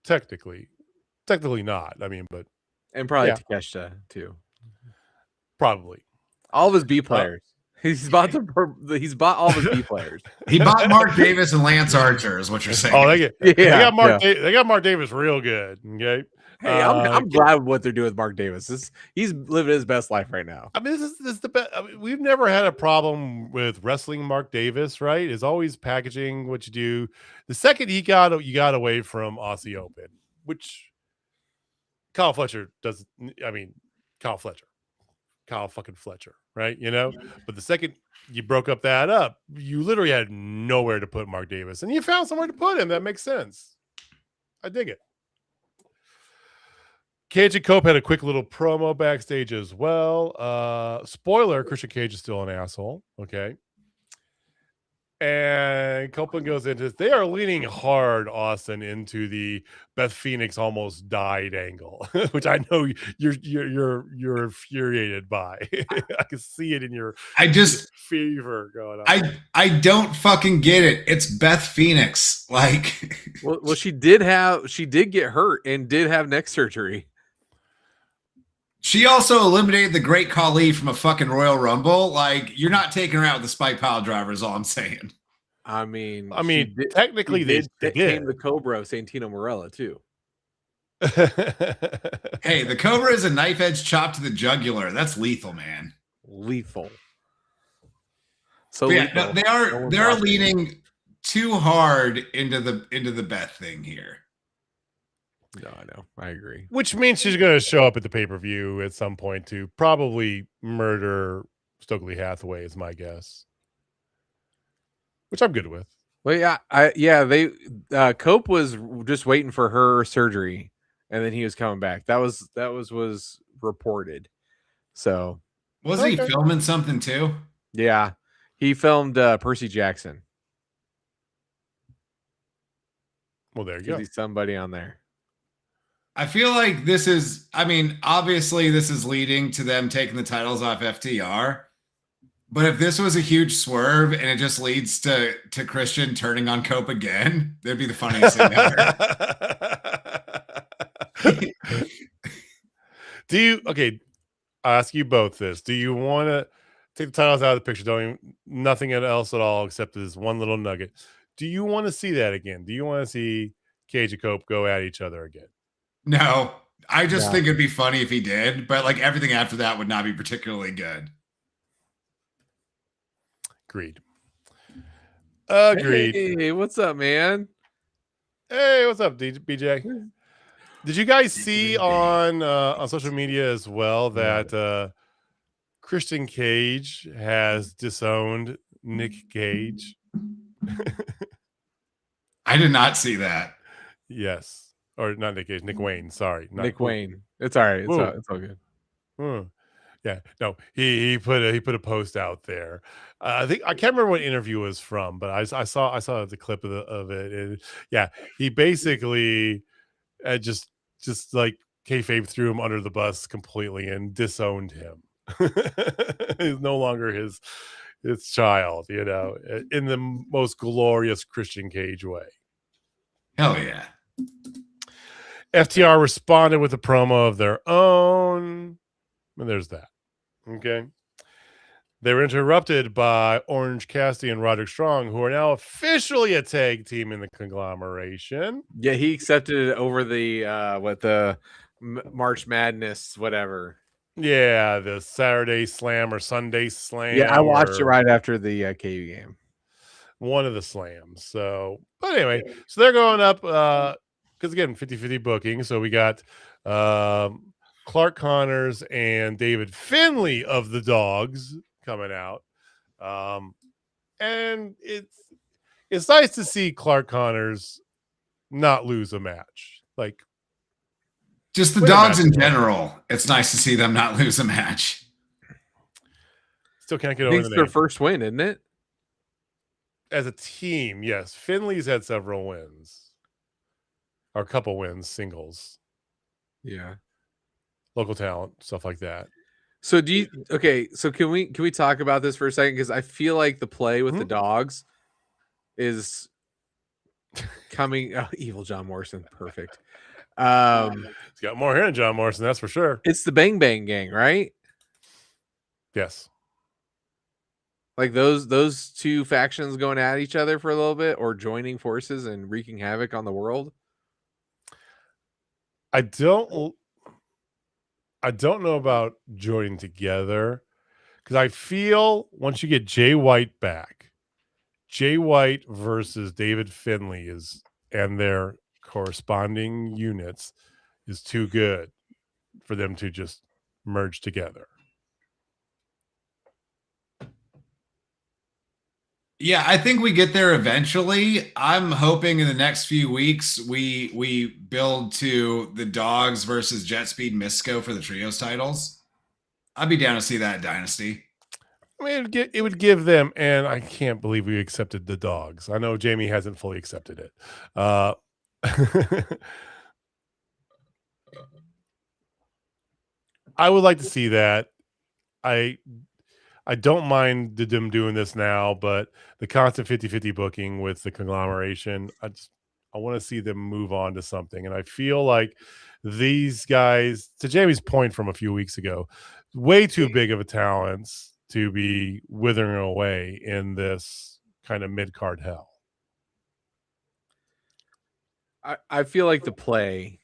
technically not. I mean, but and probably Takeshita too. Probably all of his B players. He's bought all of his B players. He bought Mark Davis and Lance Archer, is what you're saying. Oh, they got Mark Davis real good. Okay. Hey, I'm glad with what they're doing with Mark Davis. He's living his best life right now. I mean, this is the best. I mean, we've never had a problem with wrestling Mark Davis, right? Is always packaging what you do. The second you got away from Aussie Open, which Kyle Fletcher does. I mean, Kyle fucking Fletcher, right? You know, but the second you broke up, you literally had nowhere to put Mark Davis, and you found somewhere to put him. That makes sense. I dig it. Cage and Cope had a quick little promo backstage as well. Spoiler, Christian Cage is still an asshole. Okay. And Copeland goes into this. They are leaning hard, Austin, into the Beth Phoenix almost died angle, which I know you're infuriated by. I can see it in your fever going on. I don't fucking get it. It's Beth Phoenix. Like, well, she did get hurt and did have neck surgery. She also eliminated the Great Khali from a fucking Royal Rumble. Like, you're not taking her out with the Spike Pile Driver is all I'm saying. I mean, technically they did the Cobra of Santino Marella too. Hey, the Cobra is a knife edge chop to the jugular. That's lethal, man. Lethal. So yeah, they are leaning too hard into the Beth thing here. No, I know. I agree. Which means she's going to show up at the pay-per-view at some point to probably murder Stokely Hathaway is my guess. Which I'm good with. Well, they Cope was just waiting for her surgery and then he was coming back. That was reported. So was he filming something too? Yeah. He filmed Percy Jackson. Well, there you go. He's somebody on there. I feel like obviously this is leading to them taking the titles off FTR. But if this was a huge swerve and it just leads to Christian turning on Cope again, that'd be the funniest thing ever. I'll ask you both this. Do you want to take the titles out of the picture? Nothing else at all except this one little nugget. Do you want to see that again? Do you want to see Cage and Cope go at each other again. No, I just think it'd be funny if he did, but like everything after that would not be particularly good. Agreed. Agreed. Hey, what's up, man? Hey, what's up, BJ? Did you guys see on social media as well that Christian Cage has disowned Nick Cage? I did not see that. Yes. Or not Nick Cage, Nick Wayne. Sorry. Nick Wayne. It's all right. It's all good. Yeah. No, he put a post out there. I think I can't remember what interview it was from, but I saw the clip of it. And yeah, he basically just like kayfabe threw him under the bus completely and disowned him. He's no longer his child, you know, in the most glorious Christian Cage way. Hell yeah. FTR responded with a promo of their own. And there's that. Okay. They were interrupted by Orange Cassidy and Roderick Strong, who are now officially a tag team in the conglomeration. Yeah, he accepted it over the March Madness, whatever. Yeah, the Saturday Slam or Sunday Slam. Yeah, I watched it right after the KU game. One of the slams. So, but anyway, so they're going up because again, 50-50 booking. So we got Clark Connors and David Finlay of the Dogs coming out. And it's nice to see Clark Connors not lose a match. Like just the Dogs in general. It's nice to see them not lose a match. Still can't get over it's their first win, isn't it? As a team, yes. Finley's had several wins. Or a couple wins, singles. Yeah. Local talent, stuff like that. So so can we talk about this for a second? Because I feel like the play with the Dogs is coming. Evil John Morrison, perfect. He's got more hair than John Morrison, that's for sure. It's the Bang Bang Gang, right? Yes. Like those two factions going at each other for a little bit, or joining forces and wreaking havoc on the world. I don't know about joining together, because I feel once you get Jay White back, Jay White versus David Finlay and their corresponding units is too good for them to just merge together. Yeah, I think we get there eventually. I'm hoping in the next few weeks we build to the Dogs versus Jet Speed Misco for the trios titles. I'd be down to see that at Dynasty. I mean, it would give them, and I can't believe we accepted the Dogs. I know Jamie hasn't fully accepted it. I would like to see that. I don't mind them doing this now, but the constant 50-50 booking with the conglomeration, I want to see them move on to something. And I feel like these guys, to Jamie's point from a few weeks ago, way too big of a talents to be withering away in this kind of mid-card hell. I feel like the play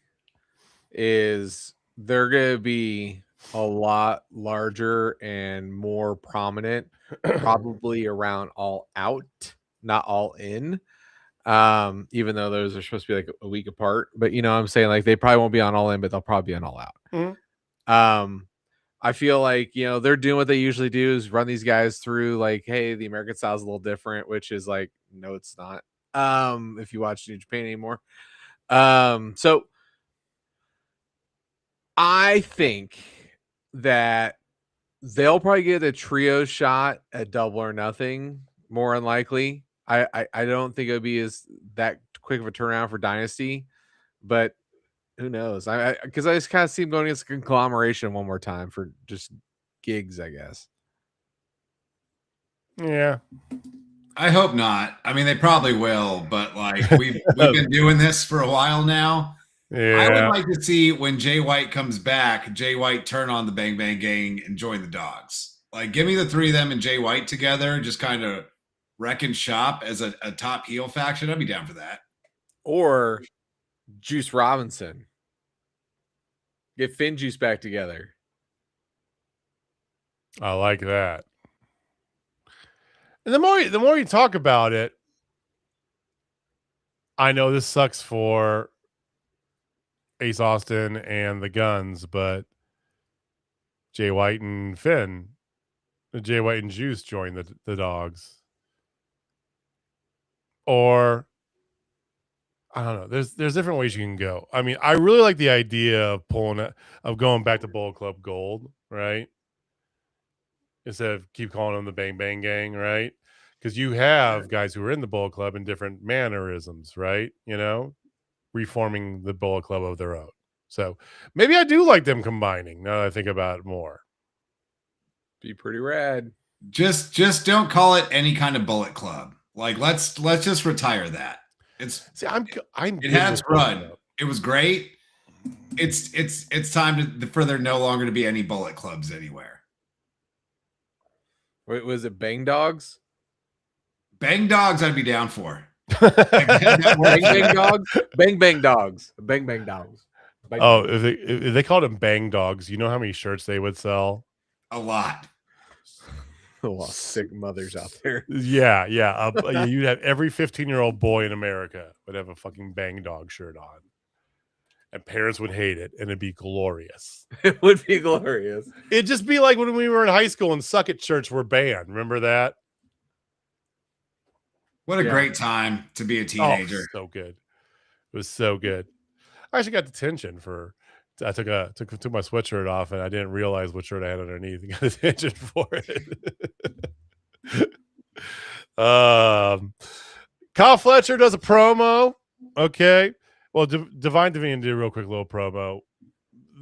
is they're going to be a lot larger and more prominent, probably around All Out, not All In. Even though those are supposed to be like a week apart, but you know what I'm saying, like they probably won't be on All In, but they'll probably be on All Out. Mm-hmm. I feel like, you know, they're doing what they usually do, is run these guys through like, hey, the American style is a little different, which is like, no, it's not. If you watch New Japan anymore. So I think that they'll probably get a trio shot at Double or Nothing, more unlikely. I don't think it would be that quick of a turnaround for Dynasty, but who knows? Because I just kind of see them going against a conglomeration one more time for just gigs, I guess. Yeah. I hope not. I mean, they probably will, but like we've been doing this for a while now. Yeah. I would like to see when Jay White comes back, Jay White turn on the Bang Bang Gang and join the Dogs. Like, give me the three of them and Jay White together, just kind of wreck and shop as a top heel faction. I'd be down for that. Or Juice Robinson. Get Finn Juice back together. I like that. And the more you talk about it, I know this sucks for Ace Austin and the Guns, but Jay White and Finn, Jay White and Juice join the Dogs. Or I don't know. There's different ways you can go. I mean, I really like the idea of going back to Bullet Club Gold, right? Instead of keep calling them the Bang Bang Gang, right? Because you have guys who are in the Bullet Club in different mannerisms, right? You know, reforming the Bullet Club of their own. So maybe I do like them combining. Now that I think about it more, be pretty rad. Just don't call it any kind of Bullet Club. Like let's just retire that. It has run. It was great. It's time for there no longer to be any Bullet Clubs anywhere. Wait, was it Bang Dogs? Bang Dogs, I'd be down for. Bang Bang Dogs, Bang Bang Dogs, Bang Bang Dogs. Bang, oh, bang. If they called them Bang Dogs, you know how many shirts they would sell? A lot. A lot of sick mothers out there. Yeah. You'd have every 15-year-old boy in America would have a fucking Bang Dog shirt on. And parents would hate it, and it'd be glorious. It would be glorious. It'd just be like when we were in high school and Suck It shirts were banned. Remember that? What a great time to be a teenager. Oh, so good. It was so good. I actually got detention for. I took my sweatshirt off and I didn't realize what shirt I had underneath. I got detention for it. Kyle Fletcher does a promo. Okay. Well, Divine Divine did a real quick little promo.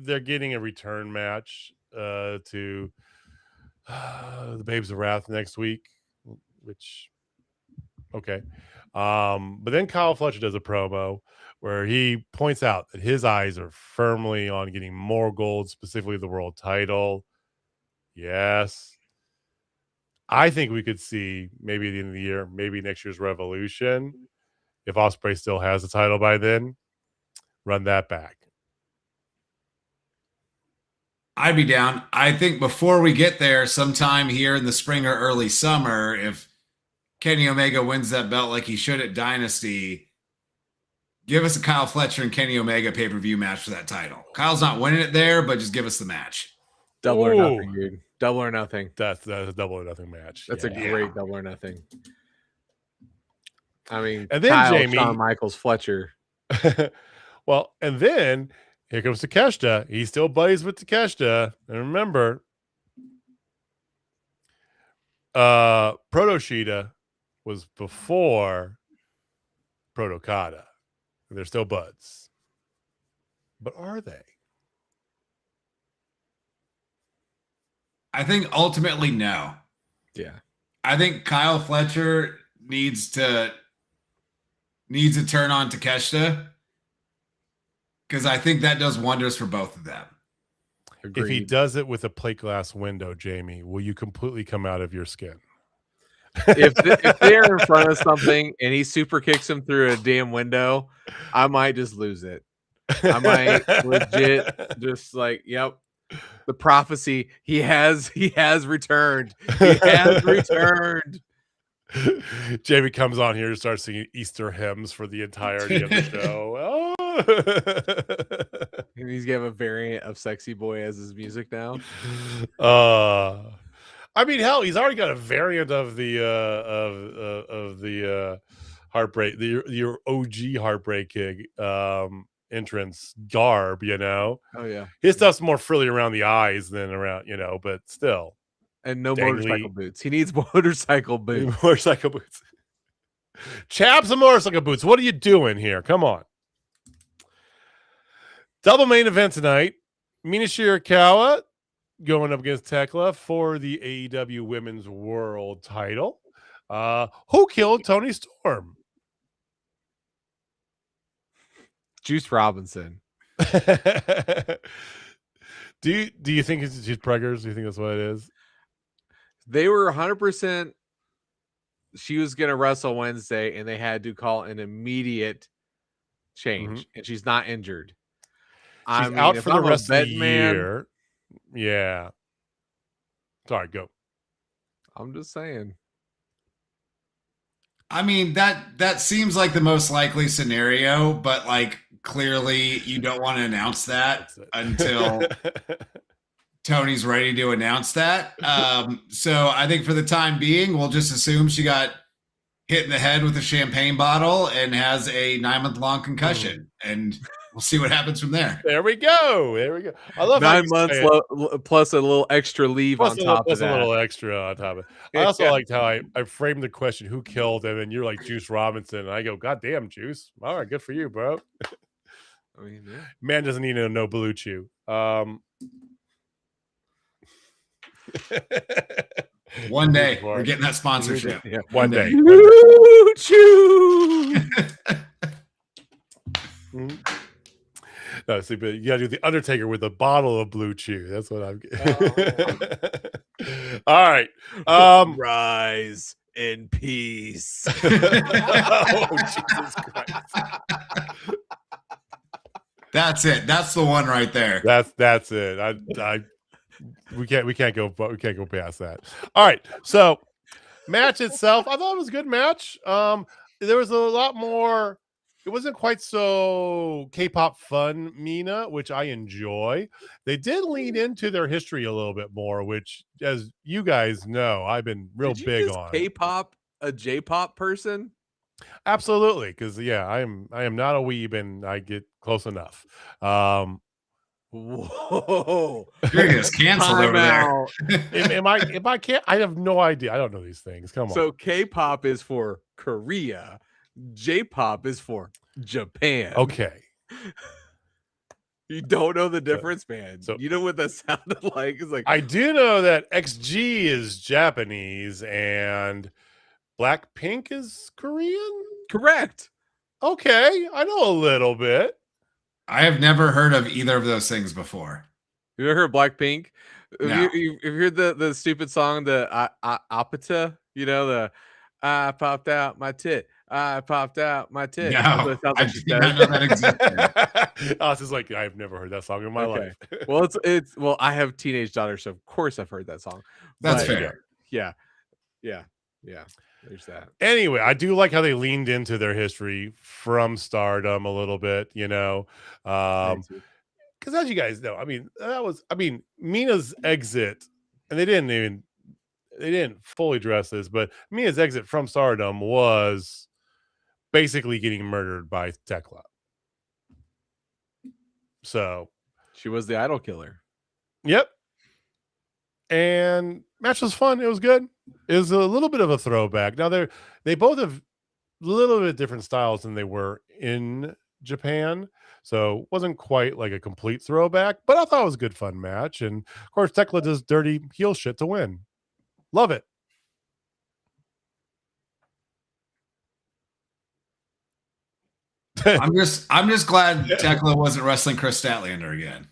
They're getting a return match to the Babes of Wrath next week, which okay. But then Kyle Fletcher does a promo where he points out that his eyes are firmly on getting more gold, specifically the world title. Yes. I think we could see maybe at the end of the year, maybe next year's Revolution, if Ospreay still has the title by then, run that back. I'd be down. I think before we get there, sometime here in the spring or early summer, if Kenny Omega wins that belt like he should at Dynasty, give us a Kyle Fletcher and Kenny Omega pay-per-view match for that title. Kyle's not winning it there, but just give us the match. Double or nothing, dude. Double or nothing. That's a double or nothing match. That's a great double or nothing. I mean, and then Kyle, Jamie, Shawn Michaels, Fletcher. Well, and then here comes Takeshita. He still buddies with Takeshita. And remember, Proto Shida was before Proto Kata. They're still buds. But are they? I think ultimately no. Yeah. I think Kyle Fletcher needs to turn on Takeshita, because I think that does wonders for both of them. Agreed. If he does it with a plate glass window, Jamie, will you completely come out of your skin? If they're in front of something and he super kicks him through a damn window, I might just lose it. I might legit just like, yep, the prophecy. He has returned. He has returned. Jamie comes on here and starts singing Easter hymns for the entirety of the show. Oh. And he's gonna have a variant of Sexy Boy as his music now. I mean, hell, he's already got a variant of the Heartbreak, your OG Heartbreak Kid entrance garb, you know. Oh yeah, his stuff's more frilly around the eyes than around, you know, but still. And no motorcycle boots. He needs motorcycle boots. Motorcycle boots. Chaps and motorcycle boots. What are you doing here? Come on. Double main event tonight. Mina Shirakawa going up against Thekla for the AEW Women's World title. Who killed Tony Storm? Juice Robinson. Do you think it's just preggers? Do you think that's what it is? They were 100%. She was going to wrestle Wednesday, and they had to call an immediate change, and she's not injured. She's out for the rest of the year. Yeah. Sorry, go. I'm just saying. I mean, that seems like the most likely scenario, but like clearly you don't want to announce that until Tony's ready to announce that. So I think for the time being, we'll just assume she got hit in the head with a champagne bottle and has a 9-month-long concussion, and we'll see what happens from there. There we go. I love 9 months plus a little extra leave on top of that. A little extra on top of it. I also liked how I framed the question, who killed him? And you're like Juice Robinson. And I go, God damn, Juice. All right, good for you, bro. I mean, yeah. Man doesn't need to know Blue Chew. One day we're getting that sponsorship. Yeah. One day. Blue Chew. No, see, but you gotta do the Undertaker with a bottle of Blue Chew. That's what I'm getting. All right. Rise in peace. Oh, Jesus Christ. That's it. That's the one right there. That's it. We can't go past that. All right. So match itself, I thought it was a good match. There was a lot more. It wasn't quite so K-pop fun, Mina, which I enjoy. They did lean into their history a little bit more, which, as you guys know, I've been real big on. K-pop, a J-pop person? Absolutely, because I am not a weeb, and I get close enough. Whoa! You're just canceled over there. Am I can't? I have no idea. I don't know these things. Come on. So K-pop is for Korea. J-pop is for Japan. Okay. You don't know the difference, man. So you know what that sounded like? It's like, I do know that XG is Japanese and Blackpink is Korean. Correct. Okay, I know a little bit. I have never heard of either of those things before. You ever heard Blackpink? No. You heard the stupid song, the Apata? You know, the I popped out my tit. I popped out my tit. No, I did not know that existed. I was just like, I've never heard that song in my life. Well, well, I have teenage daughters, so of course I've heard that song. That's fair. Yeah. There's that. Anyway, I do like how they leaned into their history from Stardom a little bit, because as you guys know, Mina's exit, and they didn't fully address this, but Mina's exit from Stardom was basically getting murdered by Thekla. So she was the idol killer. Yep. And match was fun. It was good. It was a little bit of a throwback. Now they both have a little bit different styles than they were in Japan. So it wasn't quite like a complete throwback, but I thought it was a good fun match. And of course, Thekla does dirty heel shit to win. Love it. I'm just glad Thekla wasn't wrestling Chris Statlander again.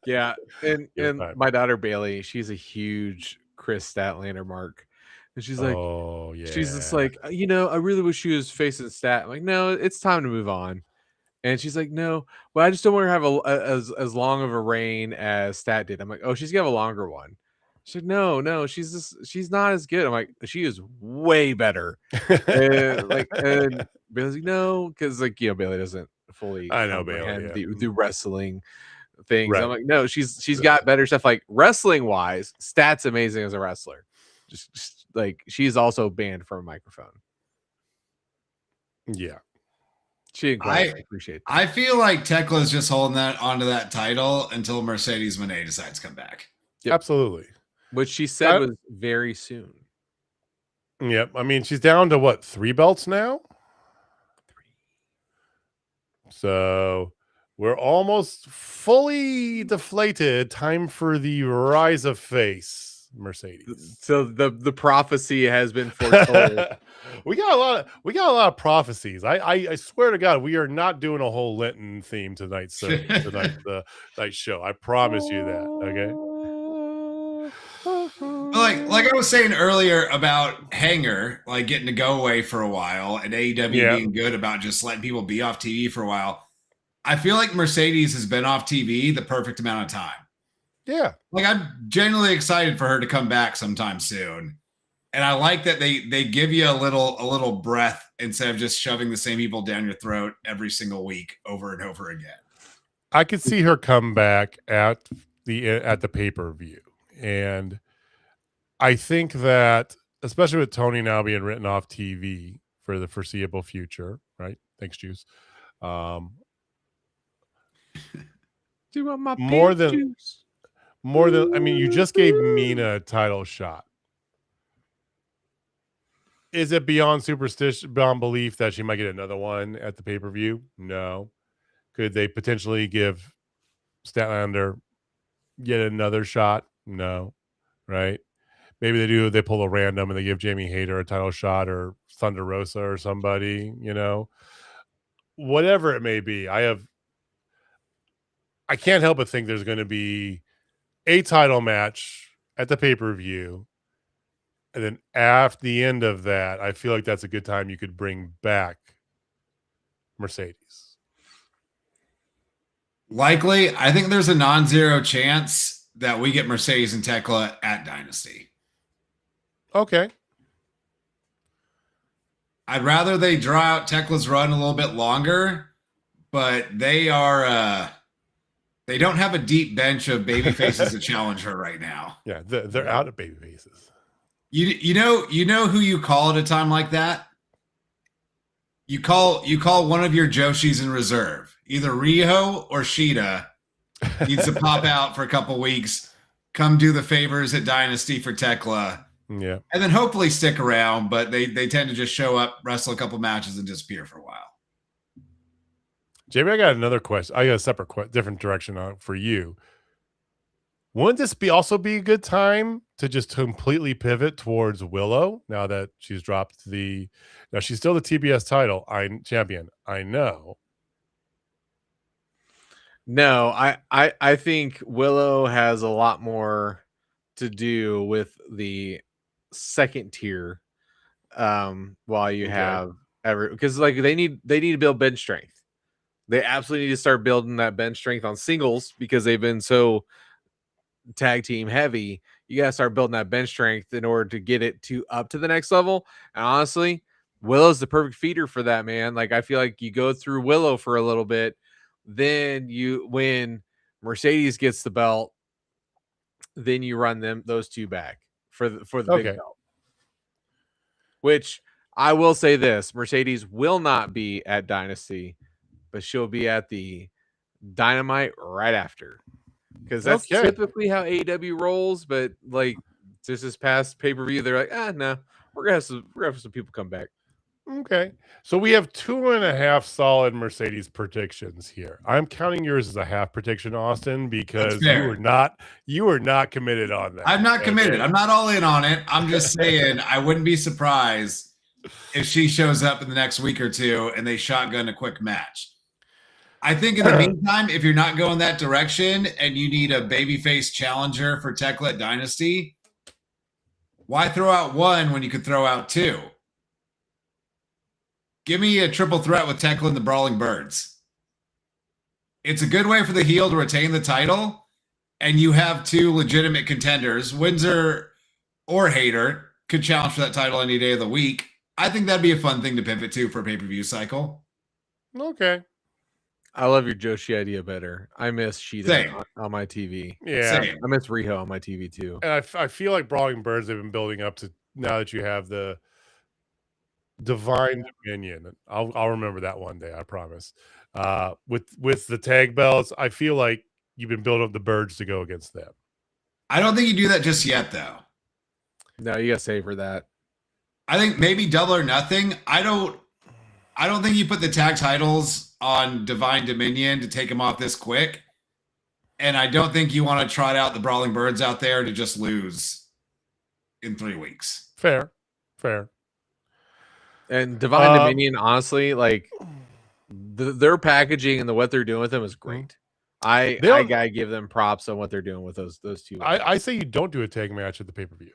Yeah, and my daughter Bailey, she's a huge Chris Statlander mark, and she's like, oh yeah, she's just like, I really wish she was facing Stat. I'm like, no, it's time to move on. And she's like, no, well, I just don't want her to have as long of a reign as Stat did. I'm like, oh, she's gonna have a longer one. She's like, no, she's not as good. I'm like, she is way better. and Bailey's like, no, because Bailey doesn't fully Bailey the wrestling things. Right. I'm like, no, she's got better stuff. Like wrestling wise, Stat's amazing as a wrestler. Just like she's also banned from a microphone. Yeah. I appreciate that. I feel like Tekla's just holding that onto that title until Mercedes Moné decides to come back. Yep. Absolutely. Which she said was very soon. Yep. I mean, she's down to what, 3 belts now? 3. So we're almost fully deflated. Time for the rise of face, Mercedes. So the prophecy has been foretold. we got a lot of prophecies. I swear to God, we are not doing a whole Lenten theme tonight. So tonight's show. I promise you that. Okay. Well, like I was saying earlier about Hanger, like getting to go away for a while, and AEW being good about just letting people be off TV for a while. I feel like Mercedes has been off TV the perfect amount of time. Yeah. Like I'm genuinely excited for her to come back sometime soon. And I like that they give you a little breath instead of just shoving the same people down your throat every single week over and over again. I could see her come back at the pay-per-view. And I think that, especially with Tony now being written off TV for the foreseeable future, right? Thanks, Juice. Do you want my More pink than juice? I mean, you just gave Mina a title shot. Is it beyond superstition, beyond belief that she might get another one at the pay-per-view? No. Could they potentially give Statlander yet another shot? No. Right? Maybe they do. They pull a random and they give Jamie Hayter a title shot, or Thunder Rosa or somebody, whatever it may be. I can't help but think there's going to be a title match at the pay-per-view. And then after the end of that, I feel like that's a good time you could bring back Mercedes. Likely, I think there's a non-zero chance that we get Mercedes and Thekla at Dynasty. Okay. I'd rather they draw out Tekla's run a little bit longer, but they are they don't have a deep bench of baby faces to challenge her right now. Yeah, they're out of baby faces. You know who you call at a time like that? You call one of your Joshis in reserve. Either Riho or Shida needs to pop out for a couple weeks, come do the favors at Dynasty for Thekla. Yeah. And then hopefully stick around, but they tend to just show up, wrestle a couple matches, and disappear for a while. JB, I got another question. I got a separate different direction for you. Wouldn't this also be a good time to just completely pivot towards Willow now that she's dropped now she's still the TBS title champion, I know. No, I think Willow has a lot more to do with the second tier, while you have because like they need to build bench strength. They absolutely need to start building that bench strength on singles because they've been so tag team heavy. You gotta start building that bench strength in order to get it up to the next level. And honestly, Willow's the perfect feeder for that, man. Like I feel like you go through Willow for a little bit, then when Mercedes gets the belt, then you run those two back for the big belt. Which I will say this: Mercedes will not be at Dynasty, but she'll be at the Dynamite right after. Because that's typically how AEW rolls, but like just this past pay-per-view, they're like, no, we're gonna have some people come back. Okay. So we have 2.5 solid Mercedes predictions here. I'm counting yours as a half prediction, Austin, because you were not committed on that. I'm not committed. I'm not all in on it. I'm just saying I wouldn't be surprised if she shows up in the next week or two and they shotgun a quick match. I think in the meantime, if you're not going that direction and you need a babyface challenger for Thekla Dynasty, why throw out one when you could throw out two? Give me a triple threat with Thekla and the Brawling Birds. It's a good way for the heel to retain the title, and you have two legitimate contenders. Windsor or Hayter could challenge for that title any day of the week. I think that'd be a fun thing to pivot to for a pay-per-view cycle. Okay. I love your Joshi idea better. I miss Shida on my TV. Yeah. Same. I miss Riho on my TV too. And I feel like Brawling Birds have been building up to now that you have the Divine Dominion. I'll remember that one day, I promise. With the tag belts, I feel like you've been building up the Birds to go against them. I don't think you do that just yet, though. No, you gotta savor that. I think maybe Double or Nothing. I don't think you put the tag titles on Divine Dominion to take them off this quick. And I don't think you want to trot out the Brawling Birds out there to just lose in 3 weeks. Fair. And Divine Dominion, honestly, like their packaging and what they're doing with them is great. I gotta give them props on what they're doing with those two. I say you don't do a tag match at the pay-per-view.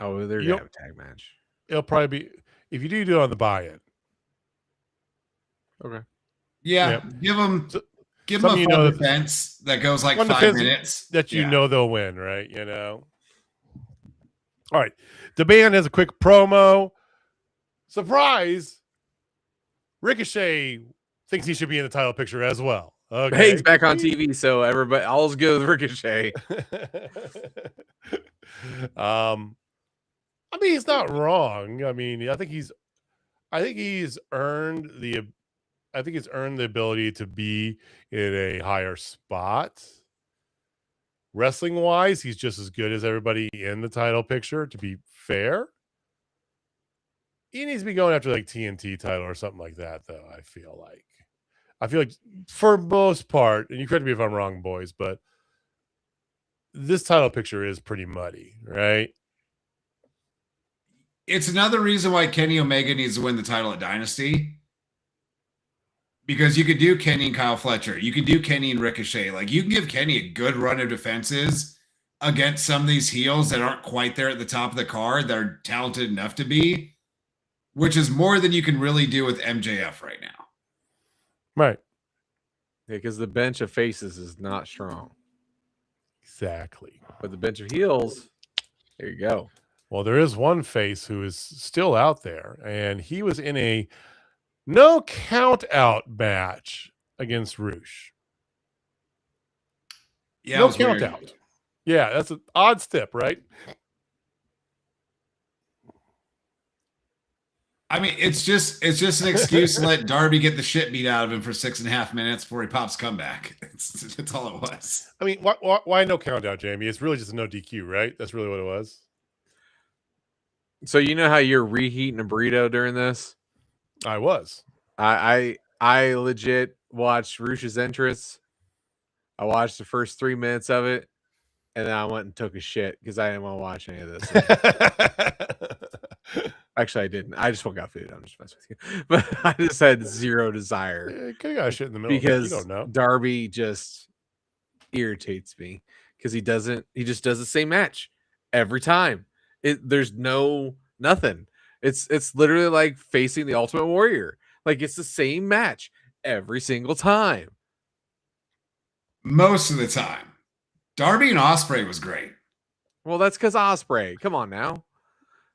Oh, they're gonna have a tag match. It'll probably be if you do it on the buy-in. Okay. Yeah, Yep. give them a Something fun defense that goes like 5 minutes. that you know they'll win, right? You know. All right, the band has a quick promo. Surprise! Ricochet thinks he should be in the title picture as well. Okay, Hey, he's back on TV, so everybody, all's good with Ricochet. I mean, he's not wrong. I mean, I think he's earned the ability to be in a higher spot. Wrestling wise, he's just as good as everybody in the title picture, to be fair. He needs to be going after like TNT title or something like that, though. I feel like for most part, and you correct me if I'm wrong, boys, but this title picture is pretty muddy, right? It's another reason why Kenny Omega needs to win the title at Dynasty. Because you could do Kenny and Kyle Fletcher. You could do Kenny and Ricochet. Like, you can give Kenny a good run of defenses against some of these heels that aren't quite there at the top of the card, that are talented enough to be, which is more than you can really do with MJF right now. Right. Yeah, because the bench of faces is not strong. Exactly. But the bench of heels, there you go. Well, there is one face who is still out there, and he was in a no count out match against Roosh. Yeah, no count out. Yeah, that's an odd step, right? I mean, it's just an excuse to let Darby get the shit beat out of him for 6.5 minutes before he pops comeback. That's all it was. I mean, why no count out, Jamie? It's really just a no DQ, right? That's really what it was. So you know how you're reheating a burrito during this? I was. I legit watched Roosh's entrance. I watched the first 3 minutes of it, and then I went and took a shit because I didn't want to watch any of this. Actually, I didn't. I just forgot food. I'm just messing with you. But I just had zero desire. Could have got shit in the middle because you don't know. Darby just irritates me because he just does the same match every time. There's nothing. It's literally like facing the Ultimate Warrior. Like, it's the same match every single time. Most of the time. Darby and Ospreay was great. Well, that's because Ospreay. Come on now.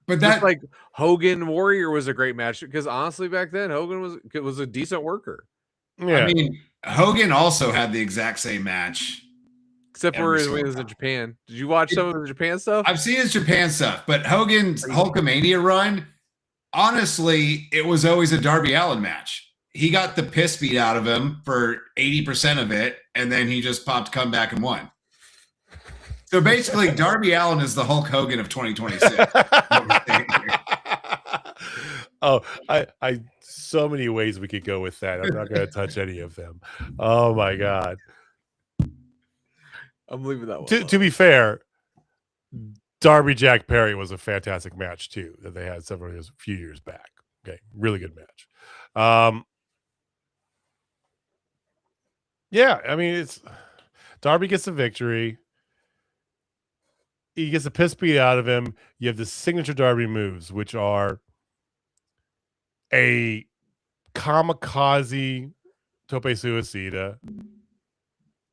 But just like Hogan Warrior was a great match because honestly, back then Hogan was a decent worker. Yeah. I mean, Hogan also had the exact same match. Except for when he was in Japan. Did you watch some of the Japan stuff? I've seen his Japan stuff, but Hogan's Hulkamania run, honestly, it was always a Darby Allin match. He got the piss beat out of him for 80% of it, and then he just popped comeback and won. So basically, Darby Allin is the Hulk Hogan of 2026. Oh, I so many ways we could go with that. I'm not going to touch any of them. Oh my God. I'm leaving that one. To be fair, Darby Jack Perry was a fantastic match too that they had a few years back. Okay, really good match. Yeah, I mean, it's Darby gets the victory. He gets a piss beat out of him. You have the signature Darby moves, which are a kamikaze tope suicida,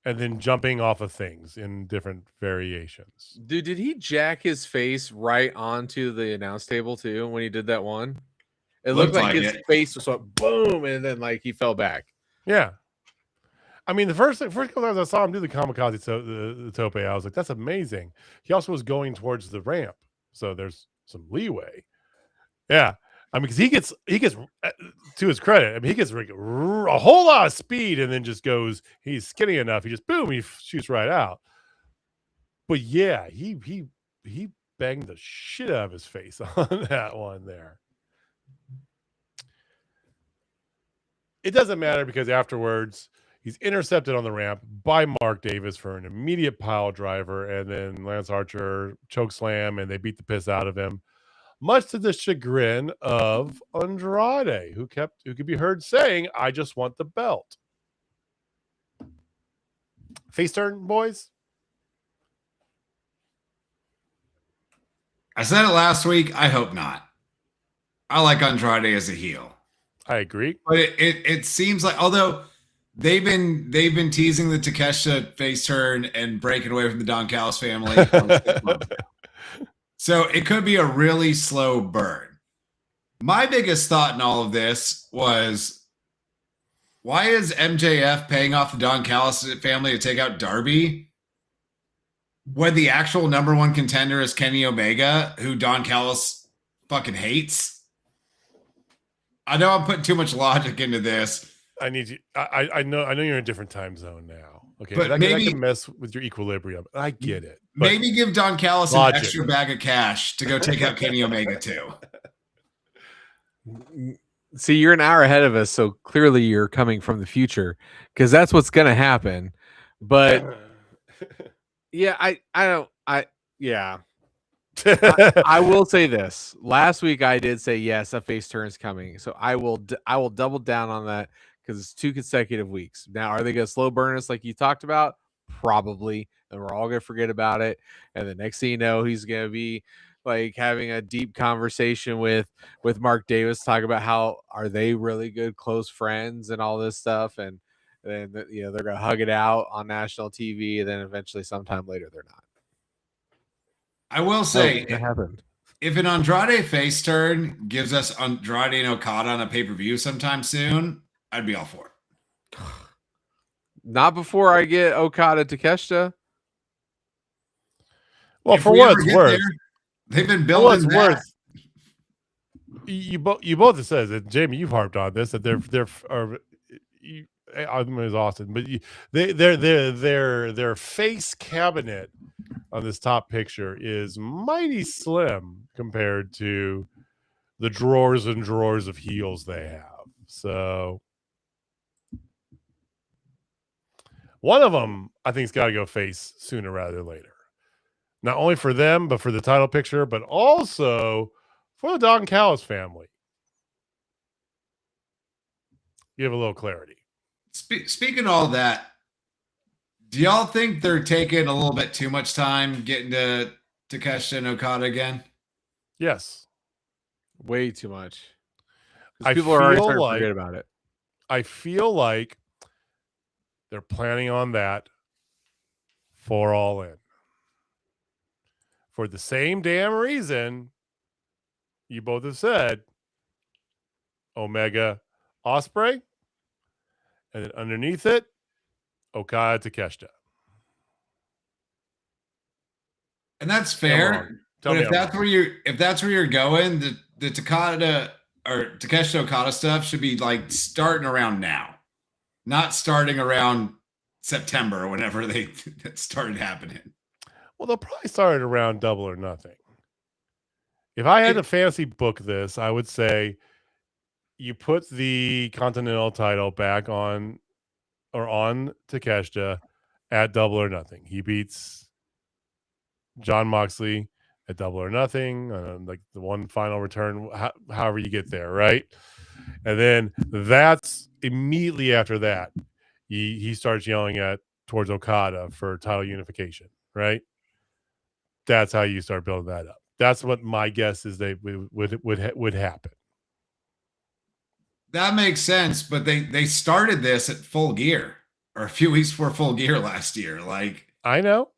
and then jumping off of things in different variations. Dude, did he jack his face right onto the announce table too when he did that one? It looked like his face was like boom, and then like he fell back. Yeah. I mean, the first couple times I saw him do the kamikaze the tope, I was like, that's amazing. He also was going towards the ramp, so there's some leeway. Yeah. I mean, because he gets to his credit, I mean, he gets a whole lot of speed and then just goes, he's skinny enough, he just boom, he shoots right out. But yeah, he banged the shit out of his face on that one there. It doesn't matter because afterwards he's intercepted on the ramp by Mark Davis for an immediate pile driver, and then Lance Archer chokeslam, and they beat the piss out of him. Much to the chagrin of Andrade, who could be heard saying, "I just want the belt." Face turn, boys. I said it last week. I hope not. I like Andrade as a heel. I agree. But it seems like, although they've been teasing the Takeshita face turn and breaking away from the Don Callis family for like 6 months now. So it could be a really slow burn. My biggest thought in all of this was, why is MJF paying off the Don Callis family to take out Darby when the actual number one contender is Kenny Omega, who Don Callis fucking hates? I know I'm putting too much logic into this. I need you. I know you're in a different time zone now. Okay, but that maybe can mess with your equilibrium. I get it. Maybe give Don Callis an extra bag of cash to go take out Kenny Omega too. See, you're an hour ahead of us, so clearly you're coming from the future, because that's what's going to happen. But yeah, I will say this. Last week I did say yes, a face turn is coming, so I will double down on that because it's 2 consecutive weeks. Now, are they going to slow burn us like you talked about? Probably, and we're all going to forget about it. And the next thing you know, he's going to be like having a deep conversation with Mark Davis, talk about how are they really good close friends and all this stuff, and then they're going to hug it out on national TV, and then eventually sometime later they're not. I will say, that happened. If an Andrade face turn gives us Andrade and Okada on a pay-per-view sometime soon, I'd be all for it. Not before I get Okada Takeshita. Well, for what it's worth, they've been building that. You both have said that, Jamie. You've harped on this, that they're I'm exhausted, but their face cabinet on this top picture is mighty slim compared to the drawers and drawers of heels they have. So one of them, I think, has got to go face sooner rather than later. Not only for them, but for the title picture, but also for the Don Callis family. Give a little clarity. Speaking of all that, do y'all think they're taking a little bit too much time getting to Takeshita and Okada again? Yes. Way too much. People are already starting to forget about it. I feel like they're planning on that for All In. For the same damn reason you both have said, Omega Ospreay, and then underneath it, Okada Takeshita. And that's fair. But if that's where you're going, the Takada or Takeshita Okada stuff should be like starting around now, not starting around September or whenever they started happening. Well, they'll probably start around Double or Nothing. If I had to fantasy book this, I would say you put the Continental title back on Takeshita at Double or Nothing. He beats John Moxley at Double or Nothing, like the one final return, however you get there, right? And then that's immediately after that, he starts yelling towards Okada for title unification, right? That's how you start building that up. That's what my guess is they would happen. That makes sense, but they started this at Full Gear or a few weeks before Full Gear last year. Like, I know.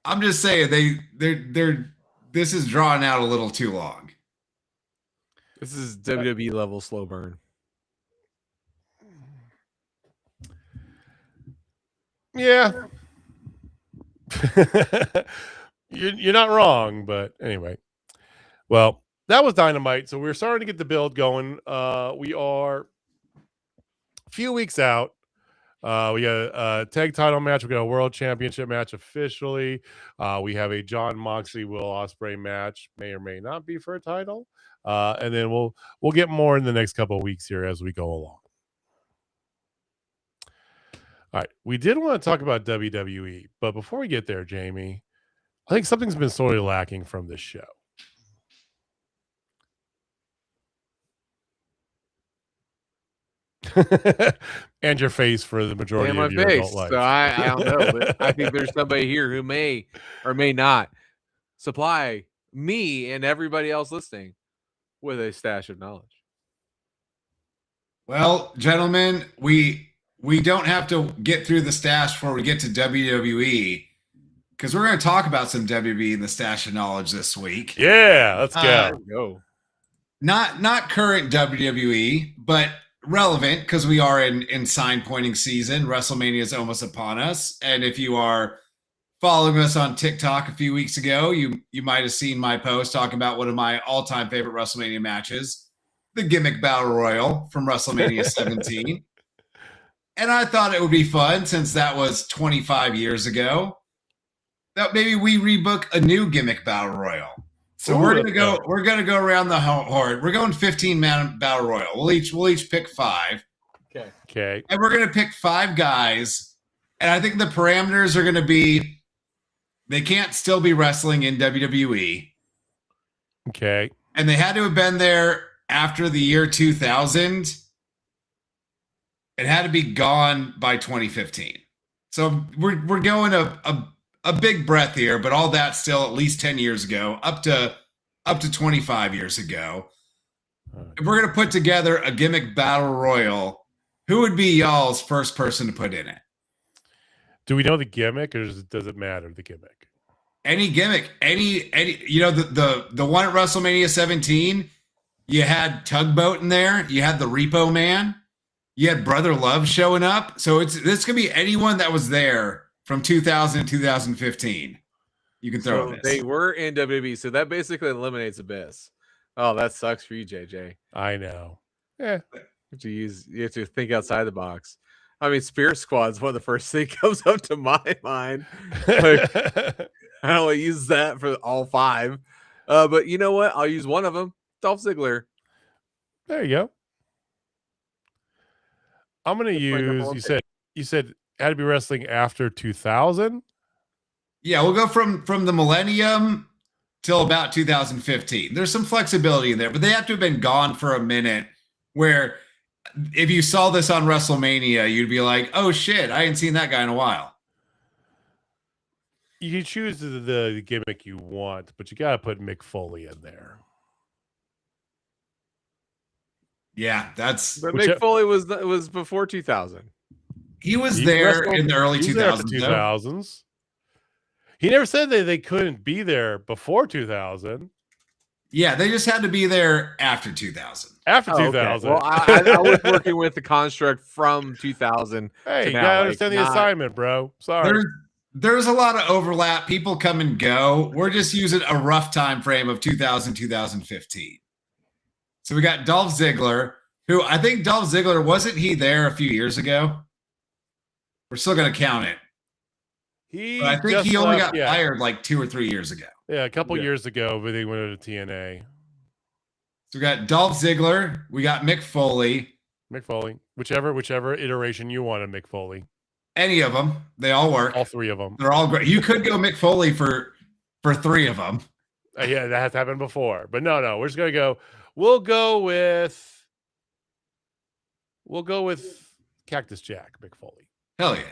I'm just saying this is drawn out a little too long. This is WWE level slow burn. Yeah. You're not wrong, but anyway. Well, that was Dynamite. So we're starting to get the build going. We are a few weeks out. We got a tag title match. We got a world championship match officially. We have a John Moxley Will Ospreay match, may or may not be for a title. And then we'll get more in the next couple of weeks here as we go along. All right, we did want to talk about WWE, but before we get there, Jamie, I think something's been sorely lacking from this show. And your face for the majority of your adult life. So I don't know, but I think there's somebody here who may or may not supply me and everybody else listening with a stash of knowledge. Well, gentlemen, we don't have to get through the stash before we get to WWE, because we're going to talk about some WWE in the stash of knowledge this week. Yeah, let's go. Not current WWE, but relevant, because we are in sign pointing season. WrestleMania is almost upon us, and if you are following us on TikTok a few weeks ago, you might have seen my post talking about one of my all-time favorite WrestleMania matches, the Gimmick Battle Royal from WrestleMania 17. And I thought it would be fun, since that was 25 years ago, that maybe we rebook a new Gimmick Battle Royal. So we're gonna go around the horde. We're going 15-man Battle Royal. We'll each pick 5. Okay. And we're gonna pick 5 guys. And I think the parameters are gonna be, they can't still be wrestling in WWE. Okay. And they had to have been there after the year 2000. It had to be gone by 2015. So we're going a big breath here, but all that still at least 10 years ago, up to 25 years ago. If we're going to put together a Gimmick Battle Royal, who would be y'all's first person to put in it? Do we know the gimmick, or does it matter, the gimmick? Any gimmick, any the one at WrestleMania 17, you had Tugboat in there, you had the Repo Man, you had Brother Love showing up. So this could be anyone that was there from 2000 to 2015. You can throw this. They were in WWE, so that basically eliminates Abyss. Oh, that sucks for you, JJ. I know. Yeah. You have to think outside the box. I mean, Spirit Squad's one of the first thing comes up to my mind. Like, I don't use that for all 5. But you know what? I'll use one of them. Dolph Ziggler. There you go. I'm gonna use. You said had to be wrestling after 2000. Yeah, we'll go from the millennium till about 2015. There's some flexibility in there, but they have to have been gone for a minute. Where if you saw this on WrestleMania, you'd be like, "Oh shit, I ain't seen that guy in a while." You can choose the gimmick you want, but you got to put Mick Foley in there. Yeah, that's. But Mick Foley was before 2000. He was there in the early 2000s. He never said they couldn't be there before 2000. Yeah, they just had to be there after 2000. After 2000. Okay. Well, I was working with the construct from 2000. Hey, you gotta understand the assignment, bro. Sorry. There's a lot of overlap. People come and go. We're just using a rough time frame of 2000, 2015. So we got Dolph Ziggler, who I think Dolph Ziggler, wasn't he there a few years ago? We're still going to count it. But I think he only got fired like 2 or 3 years ago. Yeah, a couple years ago, but they went to TNA. So we got Dolph Ziggler. We got Mick Foley. Whichever iteration you want of Mick Foley. Any of them. They all work. All 3 of them. They're all great. You could go Mick Foley for 3 of them. Yeah, that has happened before. But no, we're just going to go. We'll go with Cactus Jack, Mick Foley. Hell yeah.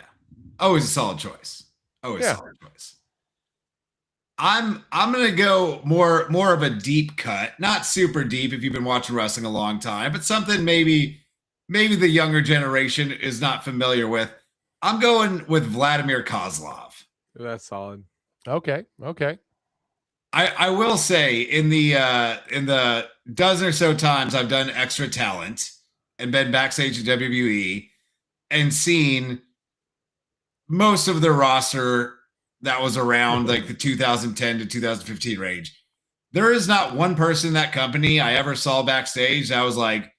Always a solid choice. Always a solid choice. I'm gonna go more of a deep cut, not super deep if you've been watching wrestling a long time, but something maybe the younger generation is not familiar with. I'm going with Vladimir Kozlov. That's solid. Okay. I will say in the dozen or so times I've done Extra Talent and been backstage at WWE and seen most of their roster that was around like the 2010 to 2015 range. There is not one person in that company I ever saw backstage that was like,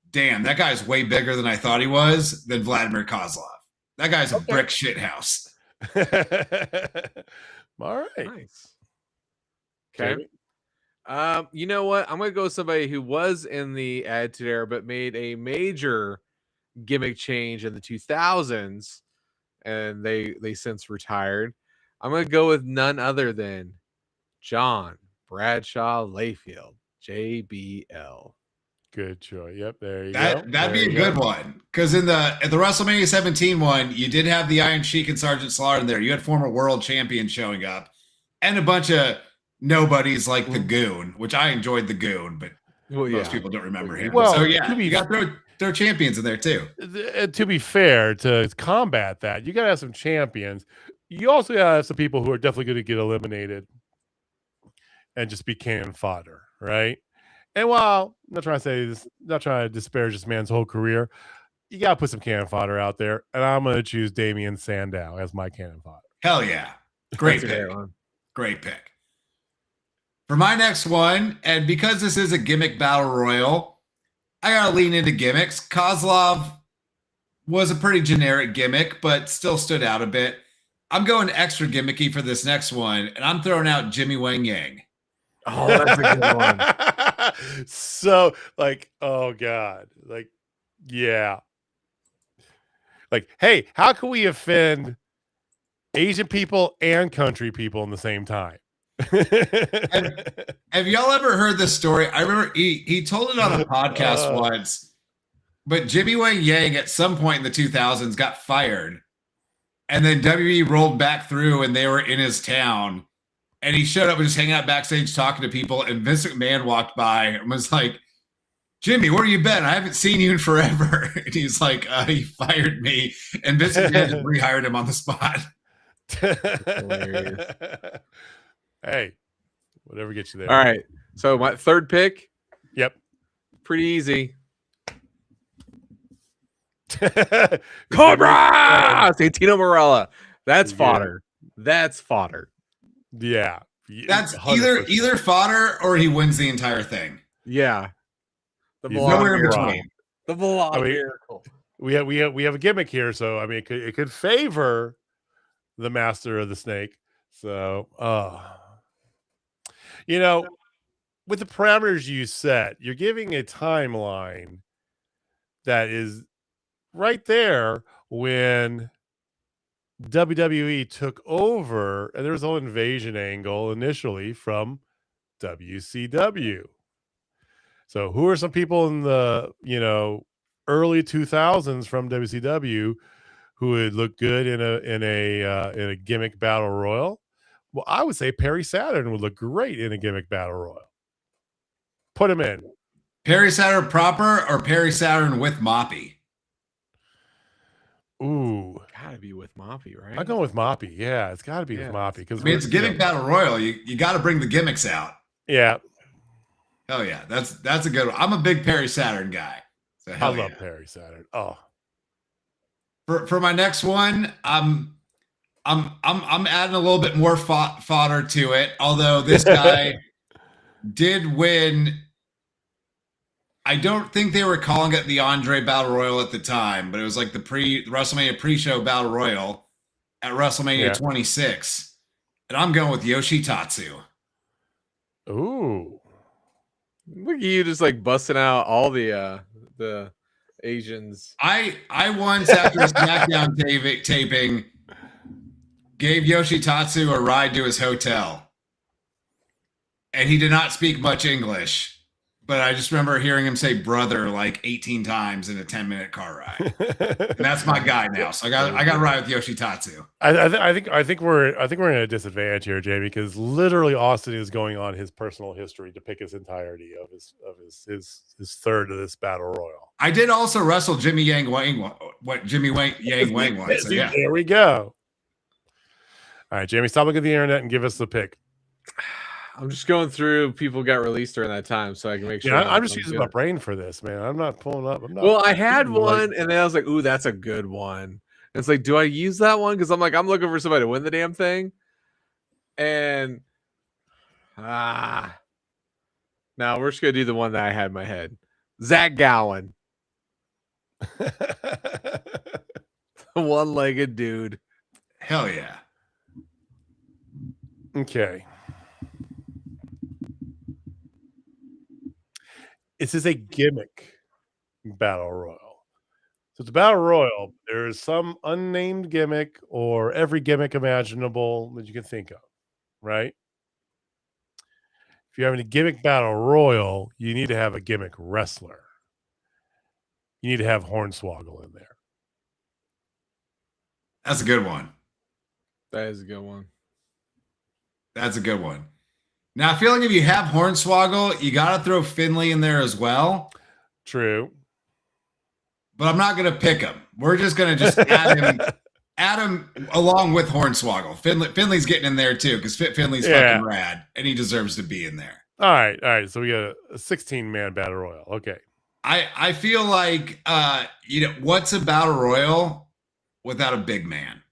damn, that guy's way bigger than I thought he was than Vladimir Kozlov. That guy's a brick shit house. All right. Nice. Okay. You know what? I'm going to go with somebody who was in the Attitude Era but made a major gimmick change in the 2000s, and they since retired. I'm going to go with none other than John Bradshaw Layfield, JBL. Good choice. Yep, there you go. That'd be a good one. Because at the WrestleMania 17 one, you did have the Iron Sheik and Sergeant Slaughter in there. You had former world champion showing up and a bunch of nobody's like the Goon, which I enjoyed the Goon, but most people don't remember him. Well, so yeah, you got to throw champions in there too. To be fair, to combat that, you got to have some champions. You also got to have some people who are definitely going to get eliminated and just be cannon fodder, right? And while I'm not trying to say this, not trying to disparage this man's whole career, you got to put some cannon fodder out there, and I'm going to choose Damian Sandow as my cannon fodder. Hell yeah. Great pick. Great pick. For my next one, and because this is a gimmick battle royal, I got to lean into gimmicks. Kozlov was a pretty generic gimmick, but still stood out a bit. I'm going extra gimmicky for this next one, and I'm throwing out Jimmy Wang Yang. Oh, that's a good one. So, like, oh God. Like, yeah. Like, hey, how can we offend Asian people and country people in the same time? Have y'all ever heard this story? I remember he told it on a podcast once, but Jimmy Wang Yang at some point in the 2000s got fired, and then WWE rolled back through and they were in his town, and he showed up and just hanging out backstage talking to people, and Vince McMahon walked by and was like, Jimmy, where you been? I haven't seen you in forever. And he's like, he fired me, and Vince McMahon just rehired him on the spot. Hey, whatever gets you there. All right. So my third pick. Yep. Pretty easy. Cobra! Santino Marella. That's fodder. That's fodder. Yeah. That's either fodder or he wins the entire thing. Yeah. The nowhere in between. The Blonde Miracle. We have a gimmick here, so I mean it could favor the Master of the Snake. So you know, with the parameters you set, you're giving a timeline that is right there when WWE took over, and there was a whole invasion angle initially from WCW. So who are some people in the, early 2000s from WCW who would look good in a gimmick battle royal? Well, I would say Perry Saturn would look great in a gimmick battle royal. Put him in. Perry Saturn proper or Perry Saturn with Moppy? Ooh. Gotta be with Moppy, right? I'm going with Moppy. Yeah, it's got to be with Moppy. Because it's a gimmick battle royal. You got to bring the gimmicks out. Yeah. Hell yeah. That's a good one. I'm a big Perry Saturn guy. So I love Perry Saturn. Oh. For my next one, I'm adding a little bit more fodder to it. Although this guy did win. I don't think they were calling it the Andre Battle Royal at the time, but it was like the WrestleMania pre-show Battle Royal at WrestleMania 26. And I'm going with Yoshitatsu. Ooh. Look at you just like busting out all the Asians. I once after a SmackDown taping gave Yoshitatsu a ride to his hotel. And he did not speak much English. But I just remember hearing him say "brother" like 18 times in a 10-minute car ride, and that's my guy now. So I got to ride with Yoshitatsu. I think we're in a disadvantage here, Jamie, because literally Austin is going on his personal history to pick his entirety of his third of this battle royal. I did also wrestle Jimmy Yang Wang. What Jimmy Yang Wang was? So yeah, there we go. All right, Jamie, stop looking at the internet and give us the pick. I'm just going through people got released during that time so I can make sure. Yeah, I'm just using my brain for this, man. I'm not pulling up. Well, I had one and then I was like, ooh, that's a good one. And it's like, do I use that one? Because I'm looking for somebody to win the damn thing. And now we're just gonna do the one that I had in my head. Zach Gowen. The one-legged dude. Hell yeah. Okay. This is a gimmick battle royal. So it's a battle royal. There is some unnamed gimmick or every gimmick imaginable that you can think of, right? If you're having a gimmick battle royal, you need to have a gimmick wrestler. You need to have Hornswoggle in there. That's a good one. That is a good one. That's a good one. Now, I feel like if you have Hornswoggle, you got to throw Finley in there as well. True. But I'm not going to pick him. We're just going to just add him along with Hornswoggle. Finley's getting in there too because Finley's fucking rad, and he deserves to be in there. All right. So we got a 16-man battle royal. Okay. I feel like what's a battle royal without a big man?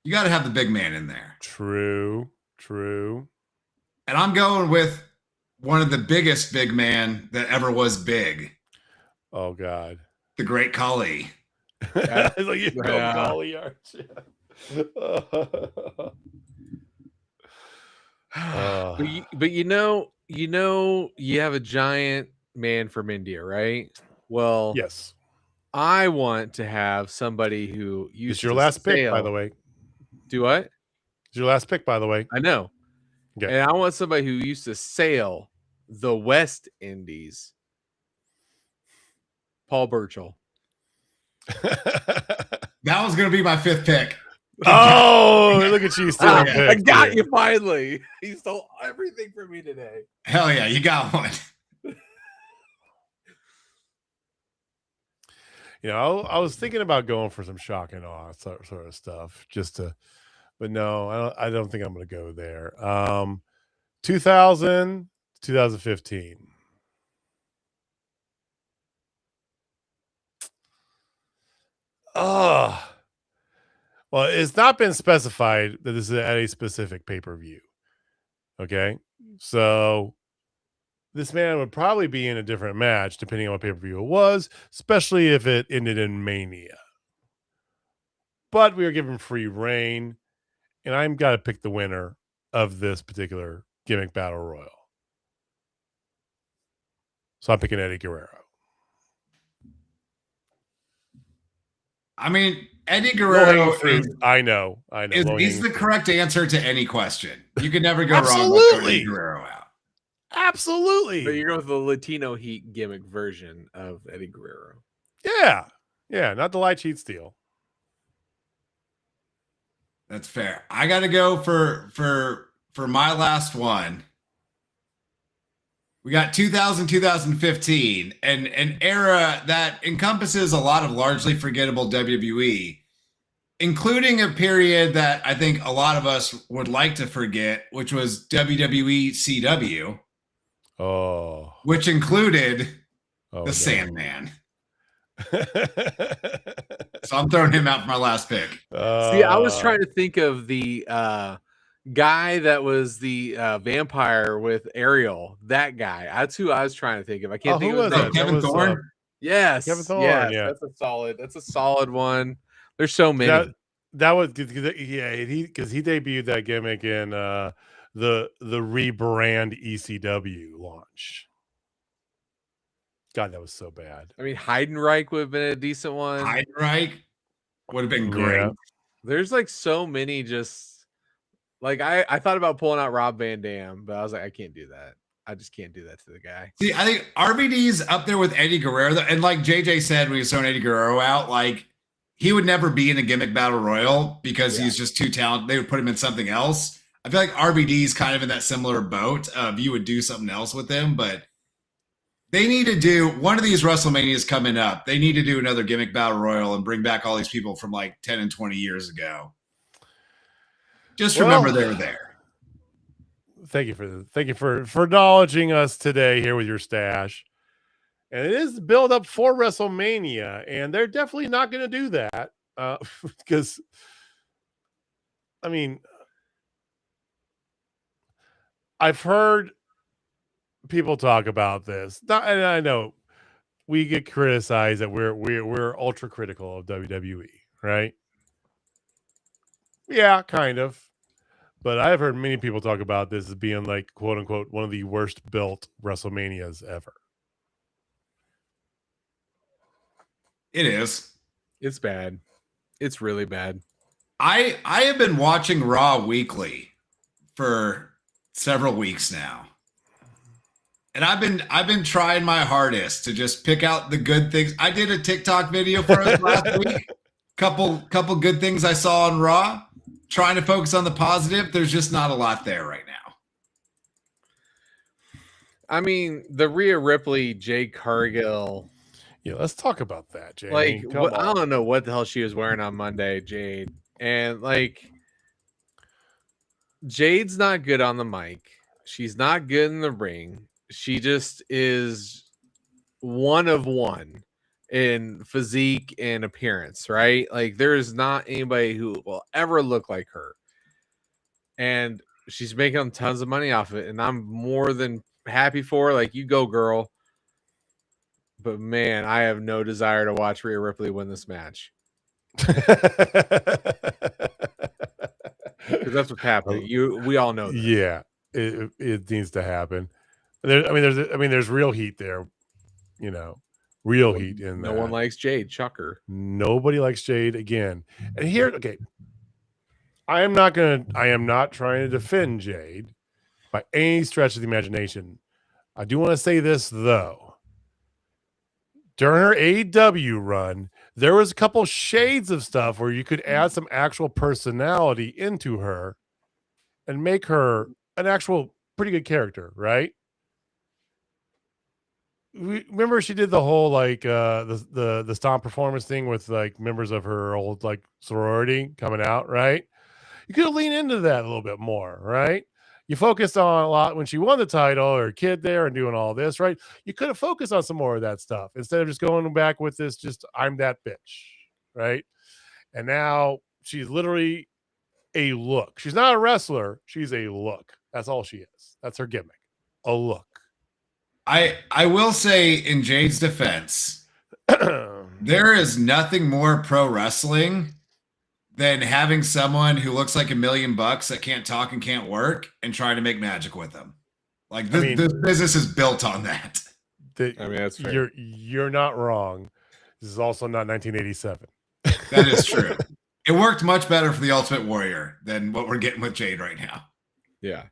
You got to have the big man in there. True. And I'm going with one of the biggest big man that ever was big. Oh God. The Great Khali. Like you go Khali, aren't you? But you have a giant man from India, right? Well, yes. I want to have somebody who used. It's your last pick, by the way. Do what? It's your last pick, by the way. I know. Okay. And I want somebody who used to sail the West Indies. Paul Burchill. That was going to be my 5th pick. Oh, look at you still. I got you finally. He stole everything from me today. Hell yeah, you got one. I was thinking about going for some shock and awe sort of stuff, but no, I don't think I'm going to go there. 2000, 2015. Oh, well, it's not been specified that this is at a specific pay-per-view. Okay, so this man would probably be in a different match depending on what pay-per-view it was, especially if it ended in Mania. But we are given free reign, and I'm got to pick the winner of this particular gimmick battle royal. So I'm picking Eddie Guerrero. I mean, Eddie Guerrero I know. He's the correct answer to any question. You can never go wrong with Eddie Guerrero out. Absolutely. But you're going with the Latino Heat gimmick version of Eddie Guerrero. Yeah, not the light cheat steal. That's fair. I got to go for my last one. We got 2015, and an era that encompasses a lot of largely forgettable WWE, including a period that I think a lot of us would like to forget, which was WWE CW. Oh. Which included the Sandman. So I'm throwing him out for my last pick. See, I was trying to think of the guy that was the vampire with Ariel. That guy. That's who I was trying to think of. I can't think of his name. Kevin Thorne. Yes. Kevin Thorne. Yes, yeah. That's a solid one. There's so many. That was because he debuted that gimmick in the rebrand ECW launch. God, that was so bad. I mean, Heidenreich would have been a decent one. Heidenreich would have been great. Yeah. There's like so many just like I thought about pulling out Rob Van Dam, but I was like, I can't do that. I just can't do that to the guy. See, I think RVD's up there with Eddie Guerrero. And like JJ said, when he was throwing Eddie Guerrero out, like he would never be in a gimmick battle royal because he's just too talented. They would put him in something else. I feel like RVD's kind of in that similar boat of you would do something else with him, but they need to do one of these WrestleManias coming up. They need to do another gimmick battle royal and bring back all these people from like 10 and 20 years ago. Just remember they were there. Thank you for acknowledging us today here with your stash. And it is the build up for WrestleMania, and they're definitely not going to do that because, I mean, I've heard people talk about this, and I know we get criticized that we're ultra critical of WWE, right? Yeah, kind of. But I've heard many people talk about this as being like, quote unquote, one of the worst built WrestleManias ever. It is. It's bad. It's really bad. I have been watching Raw weekly for several weeks now. And I've been trying my hardest to just pick out the good things. I did a TikTok video for us last week. Couple good things I saw on Raw. Trying to focus on the positive. There's just not a lot there right now. I mean, the Rhea Ripley, Jade Cargill. Yeah, let's talk about that, Jay. Like, Come I on. don't know what the hell she was wearing on Monday, Jade. And like, Jade's not good on the mic. She's not good in the ring. She just is one of one in physique and appearance, right? Like, there is not anybody who will ever look like her. And she's making tons of money off of it. And I'm more than happy for her. Like, you go, girl. But man, I have no desire to watch Rhea Ripley win this match. Because that's what's happening. We all know that. Yeah, it needs to happen. There's real heat there, real heat in no that. one likes Jade. Chucker. Nobody likes Jade again. And here, okay, I am not trying to defend Jade by any stretch of the imagination. I do want to say this though. During her AEW run, there was a couple shades of stuff where you could add some actual personality into her and make her an actual pretty good character, right? Remember she did the whole like the stomp performance thing with like members of her old like sorority coming out, right? You could lean into that a little bit more, right? You focused on a lot when she won the title, her kid there and doing all this, right? You could have focused on some more of that stuff instead of just going back with this, just I'm that bitch, right? And now she's literally a look. She's not a wrestler. She's a look. That's all she is. That's her gimmick. A look. I will say in Jade's defense, there is nothing more pro wrestling than having someone who looks like $1 million that can't talk and can't work and trying to make magic with them. Like this business is built on that. That's fair. You're not wrong. This is also not 1987. That is true. It worked much better for the Ultimate Warrior than what we're getting with Jade right now. Yeah.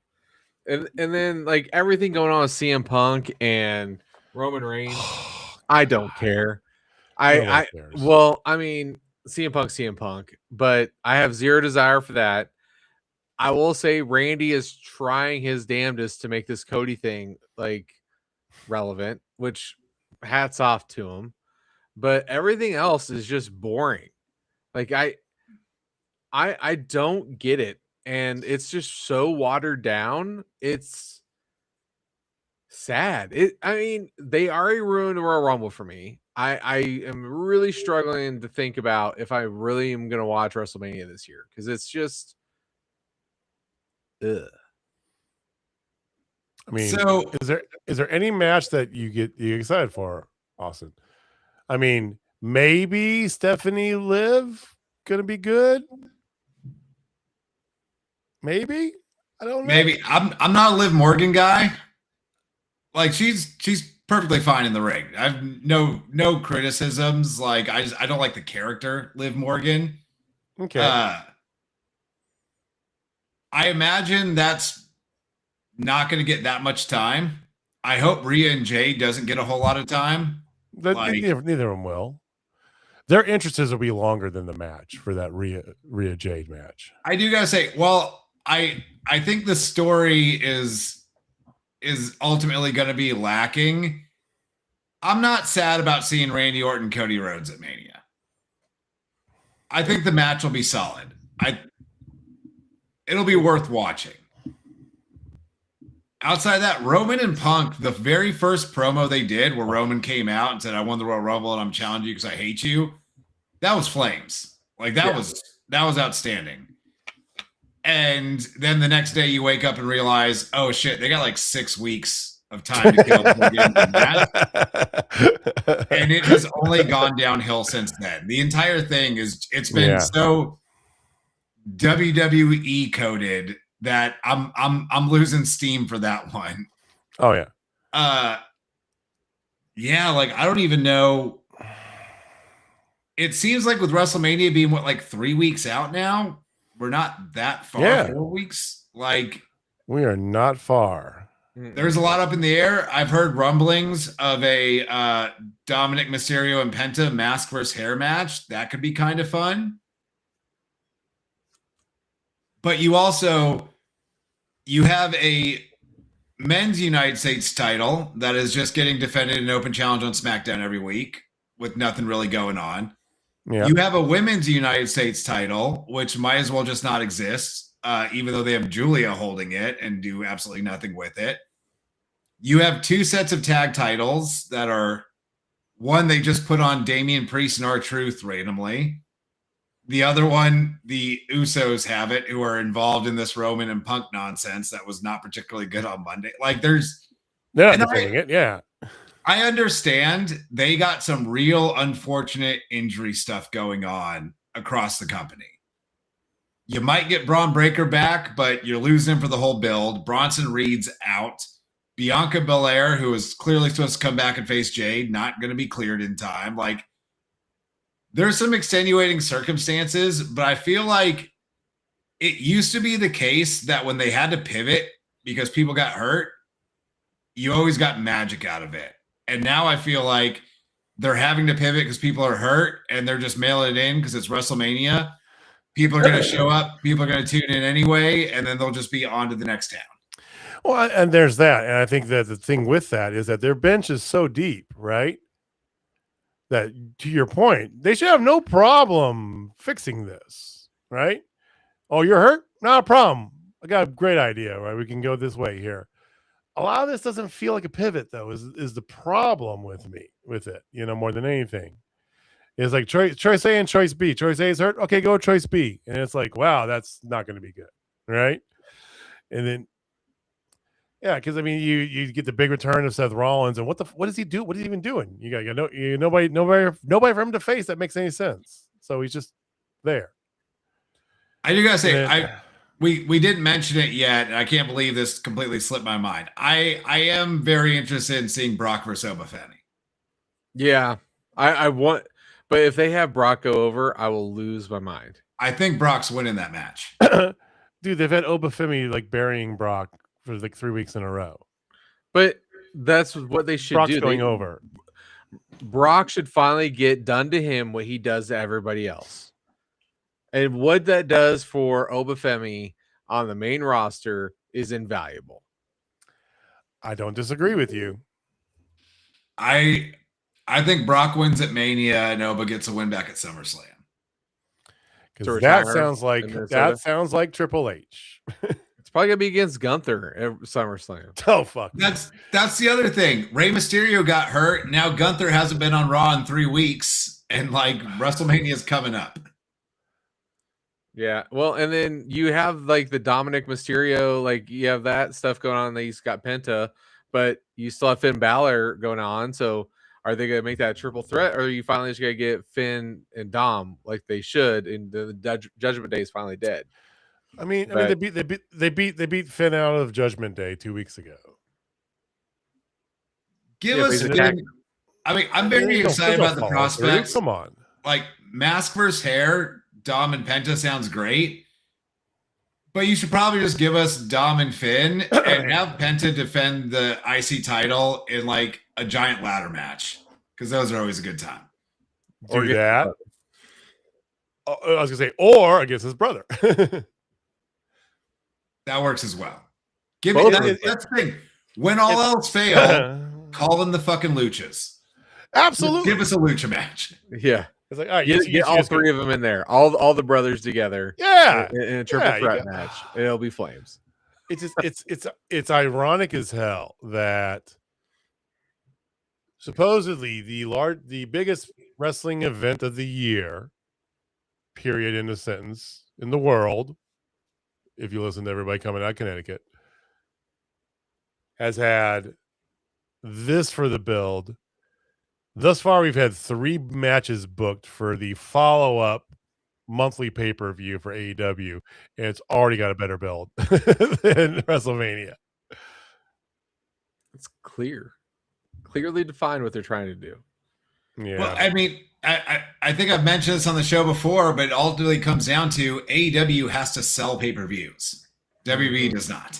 And then like everything going on with CM Punk and Roman Reigns, I don't care. Well, I mean, CM Punk, but I have zero desire for that. I will say Randy is trying his damnedest to make this Cody thing like relevant, which hats off to him. But everything else is just boring. Like I don't get it. And it's just so watered down. It's sad. They already ruined Royal Rumble for me. I am really struggling to think about if I really am going to watch WrestleMania this year because it's just, ugh. I mean, so is there any match that you get excited for, Austin? I mean, maybe Stephanie Liv gonna be good. Maybe, I don't know. Maybe I'm not a Liv Morgan guy. Like she's perfectly fine in the ring. I've no criticisms. Like I don't like the character Liv Morgan. Okay. I imagine that's not going to get that much time. I hope Rhea and Jade doesn't get a whole lot of time. Neither of them will. Their entrances will be longer than the match for that Rhea Jade match. I do gotta say, well, I think the story is ultimately going to be lacking. I'm not sad about seeing Randy Orton, Cody Rhodes at Mania. I think the match will be solid. It'll be worth watching. Outside of that, Roman and Punk, the very first promo they did where Roman came out and said, I won the Royal Rumble and I'm challenging you because I hate you. That was flames. Like that was outstanding. And then the next day you wake up and realize, oh shit, they got like 6 weeks of time to kill before getting to that. And it has only gone downhill since then. The entire thing it's been so WWE coded that I'm losing steam for that one. Oh yeah. Yeah, like I don't even know. It seems like with WrestleMania being like 3 weeks out now, we're not that far. Yeah. 4 weeks. Like we are not far. There's a lot up in the air. I've heard rumblings of a Dominic Mysterio and Penta mask versus hair match. That could be kind of fun. But you have a men's United States title that is just getting defended in open challenge on SmackDown every week with nothing really going on. Yeah. You have a women's United States title, which might as well just not exist, even though they have Julia holding it and do absolutely nothing with it. You have 2 sets of tag titles that are one they just put on Damian Priest and R-Truth randomly. The other one, the Usos have it, who are involved in this Roman and Punk nonsense that was not particularly good on Monday. Like they're not defending it. Yeah. I understand they got some real unfortunate injury stuff going on across the company. You might get Braun Breaker back, but you're losing him for the whole build. Bronson Reed's out. Bianca Belair, who is clearly supposed to come back and face Jade, not going to be cleared in time. Like, there's some extenuating circumstances, but I feel like it used to be the case that when they had to pivot because people got hurt, you always got magic out of it. And now I feel like they're having to pivot because people are hurt and they're just mailing it in because it's WrestleMania. People are going to show up. People are going to tune in anyway, and then they'll just be on to the next town. Well, and there's that. And I think that the thing with that is that their bench is so deep, right? That, to your point, they should have no problem fixing this, right? Oh, you're hurt? Not a problem. I got a great idea, right? We can go this way here. A lot of this doesn't feel like a pivot, though, is the problem with it, more than anything. It's like choice A and choice B. Choice A is hurt. Okay, go choice B. And it's like, wow, that's not going to be good, right? And then, yeah, because I mean, you get the big return of Seth Rollins, and what does he do? What is he even doing? You got nobody for him to face that makes any sense. So he's just there. I do gotta say, we didn't mention it yet, and I can't believe this completely slipped my mind. I am very interested in seeing Brock versus Obafemi. Yeah, I want, but if they have Brock go over, I will lose my mind. I think Brock's winning that match. Dude, they've had Obafemi like burying Brock for like 3 weeks in a row. But that's what they should Brock's do. Going over. Brock should finally get done to him what he does to everybody else. And what that does for Obafemi on the main roster is invaluable. I don't disagree with you. I think Brock wins at Mania and Oba gets a win back at SummerSlam. Because that sounds like Triple H. It's probably gonna be against Gunther at SummerSlam. Oh fuck! That's the other thing. Rey Mysterio got hurt. Now Gunther hasn't been on Raw in 3 weeks, and like WrestleMania is coming up. Yeah, well, and then you have like the Dominic Mysterio, like you have that stuff going on. He's got Penta, but you still have Finn Balor going on. So are they going to make that a triple threat, or are you finally just going to get Finn and Dom like they should? And the Judgment Day is finally dead. I mean, they beat Finn out of Judgment Day 2 weeks ago. I'm very excited about the prospects. Come on, like Mask versus Hair, Dom and Penta sounds great, but you should probably just give us Dom and Finn and have Penta defend the IC title in like a giant ladder match, because those are always a good time. Do that. I was gonna say, or against his brother. That works as well. That's the thing. When all else fails, call them the fucking luchas. Absolutely. Give us a lucha match. Yeah. It's like, all right, get all three of them in there. All the brothers together. Yeah. In a triple threat match. It'll be flames. It's just it's ironic as hell that supposedly the biggest wrestling event of the year, period, in a sentence, in the world, if you listen to everybody coming out of Connecticut, has had this for the build. Thus far, we've had 3 matches booked for the follow-up monthly pay-per-view for AEW, and it's already got a better build than WrestleMania. It's clearly defined what they're trying to do. Yeah. Well, I mean, I think I've mentioned this on the show before, but it ultimately comes down to AEW has to sell pay-per-views. WB does not.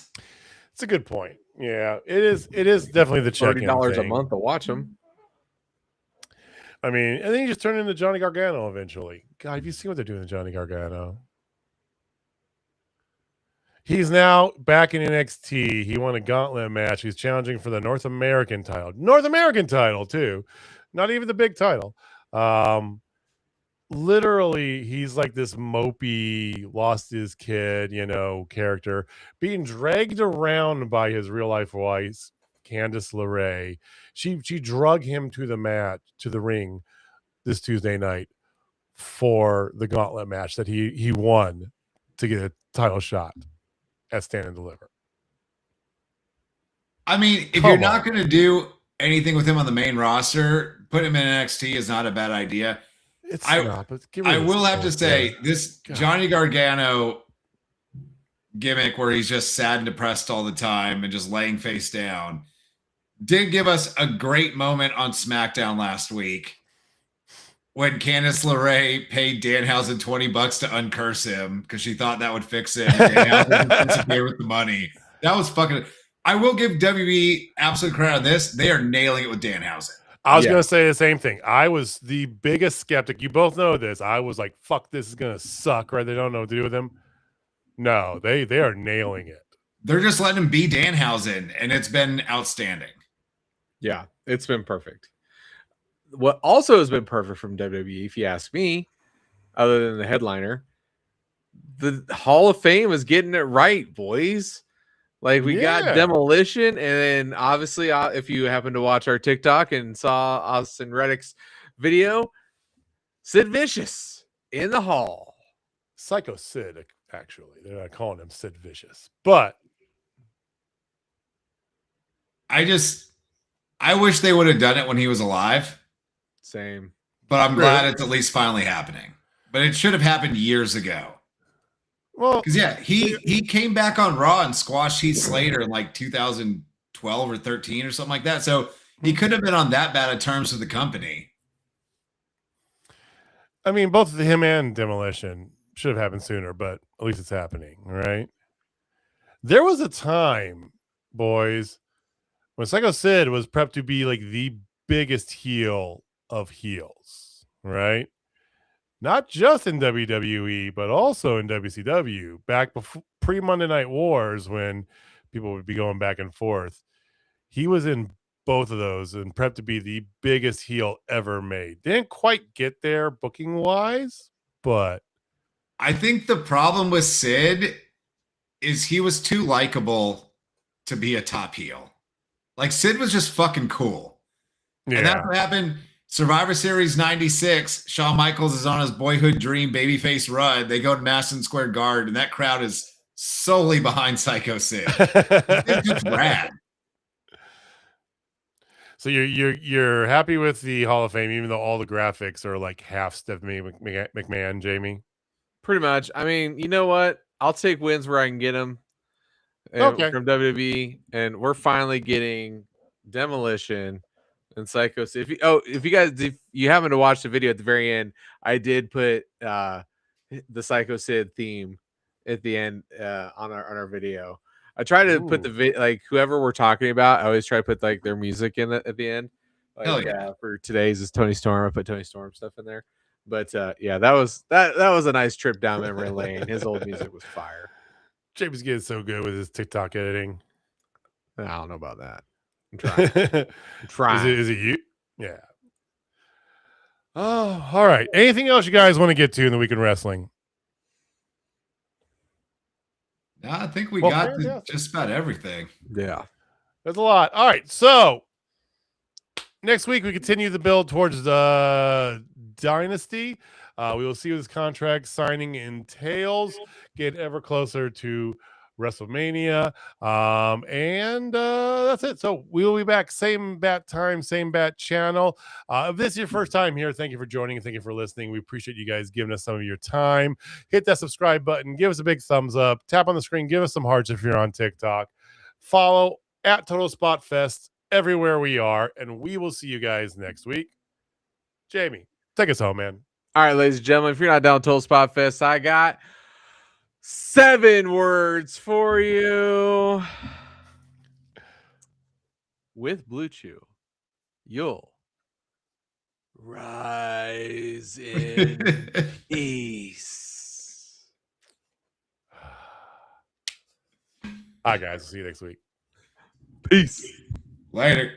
It's a good point. Yeah, it is definitely the check-in $30 a month to watch them. I mean, and then you just turn into Johnny Gargano eventually. God, have you seen what they're doing to Johnny Gargano? He's now back in NXT. He won a gauntlet match. He's challenging for the North American title too. Not even the big title. Literally, he's like this mopey, lost his kid, character, being dragged around by his real life wife, Candice LeRae. She drug him to the ring this Tuesday night for the gauntlet match that he won to get a title shot at Stand and Deliver. I mean, if you're not going to do anything with him on the main roster, put him in NXT is not a bad idea. I will have to say, this Johnny Gargano gimmick where he's just sad and depressed all the time and just laying face down did give us a great moment on SmackDown last week when Candice LeRae paid Danhausen $20 to uncurse him because she thought that would fix him. Danhausen disappeared with the money. That was fucking. I will give WWE absolute credit on this. They are nailing it with Danhausen. I was going to say the same thing. I was the biggest skeptic. You both know this. I was like, fuck, this is going to suck, right? They don't know what to do with him. No, they are nailing it. They're just letting him be Danhausen, and it's been outstanding. Yeah, it's been perfect. What also has been perfect from WWE, if you ask me, other than the headliner, the Hall of Fame is getting it right, boys. Like, we got Demolition, and then obviously, if you happen to watch our TikTok and saw us and Reddick's video, Sid Vicious in the Hall. Psycho Sid, actually. They're not calling him Sid Vicious. But I wish they would have done it when he was alive. Same. But I'm glad it's at least finally happening. But it should have happened years ago. Well, because he came back on Raw and squashed Heath Slater in like 2012 or 13 or something like that. So he could have been on that bad of terms with the company. I mean, both him and Demolition should have happened sooner, but at least it's happening, right? There was a time, boys, when Psycho Sid was prepped to be like the biggest heel of heels, right? Not just in WWE, but also in WCW, back before pre-Monday Night Wars when people would be going back and forth. He was in both of those and prepped to be the biggest heel ever made. Didn't quite get there booking-wise, but I think the problem with Sid is he was too likable to be a top heel. Like, Sid was just fucking cool. Yeah. And that's what happened. Survivor Series 96, Shawn Michaels is on his boyhood dream babyface run. They go to Madison Square Garden, and that crowd is solely behind Psycho Sid. It's just rad. So you're happy with the Hall of Fame, even though all the graphics are like half Stephanie McMahon, Jamie? Pretty much. I mean, you know what? I'll take wins where I can get them from WWE, and we're finally getting Demolition and Psycho Sid. If you happen to watch the video at the very end, I did put the Psycho Sid theme at the end on our video. I try to put the whoever we're talking about, I always try to put like their music in at the end. Like for today's is Tony Storm. I put Tony Storm stuff in there. But yeah, that was a nice trip down memory lane. His old music was fire. James getting so good with his TikTok editing. I don't know about that. I'm trying. Is it you? Yeah. Oh, all right. Anything else you guys want to get to in the week in wrestling? No, I think we got just about everything. Yeah. There's a lot. All right. So next week we continue the build towards the Dynasty. We will see what this contract signing entails. Get ever closer to WrestleMania. And that's it. So we will be back same bat time, same bat channel. If this is your first time here, thank you for joining and thank you for listening. We appreciate you guys giving us some of your time. Hit that subscribe button, give us a big thumbs up, tap on the screen, give us some hearts if you're on TikTok. Follow at Total Spotfest everywhere we are, and we will see you guys next week. Jamie, take us home, man. All right, ladies and gentlemen, if you're not down with Total Spotfest, I got 7 words for you. With Blue Chew, you'll rise in peace. All right, guys. See you next week. Peace. Later.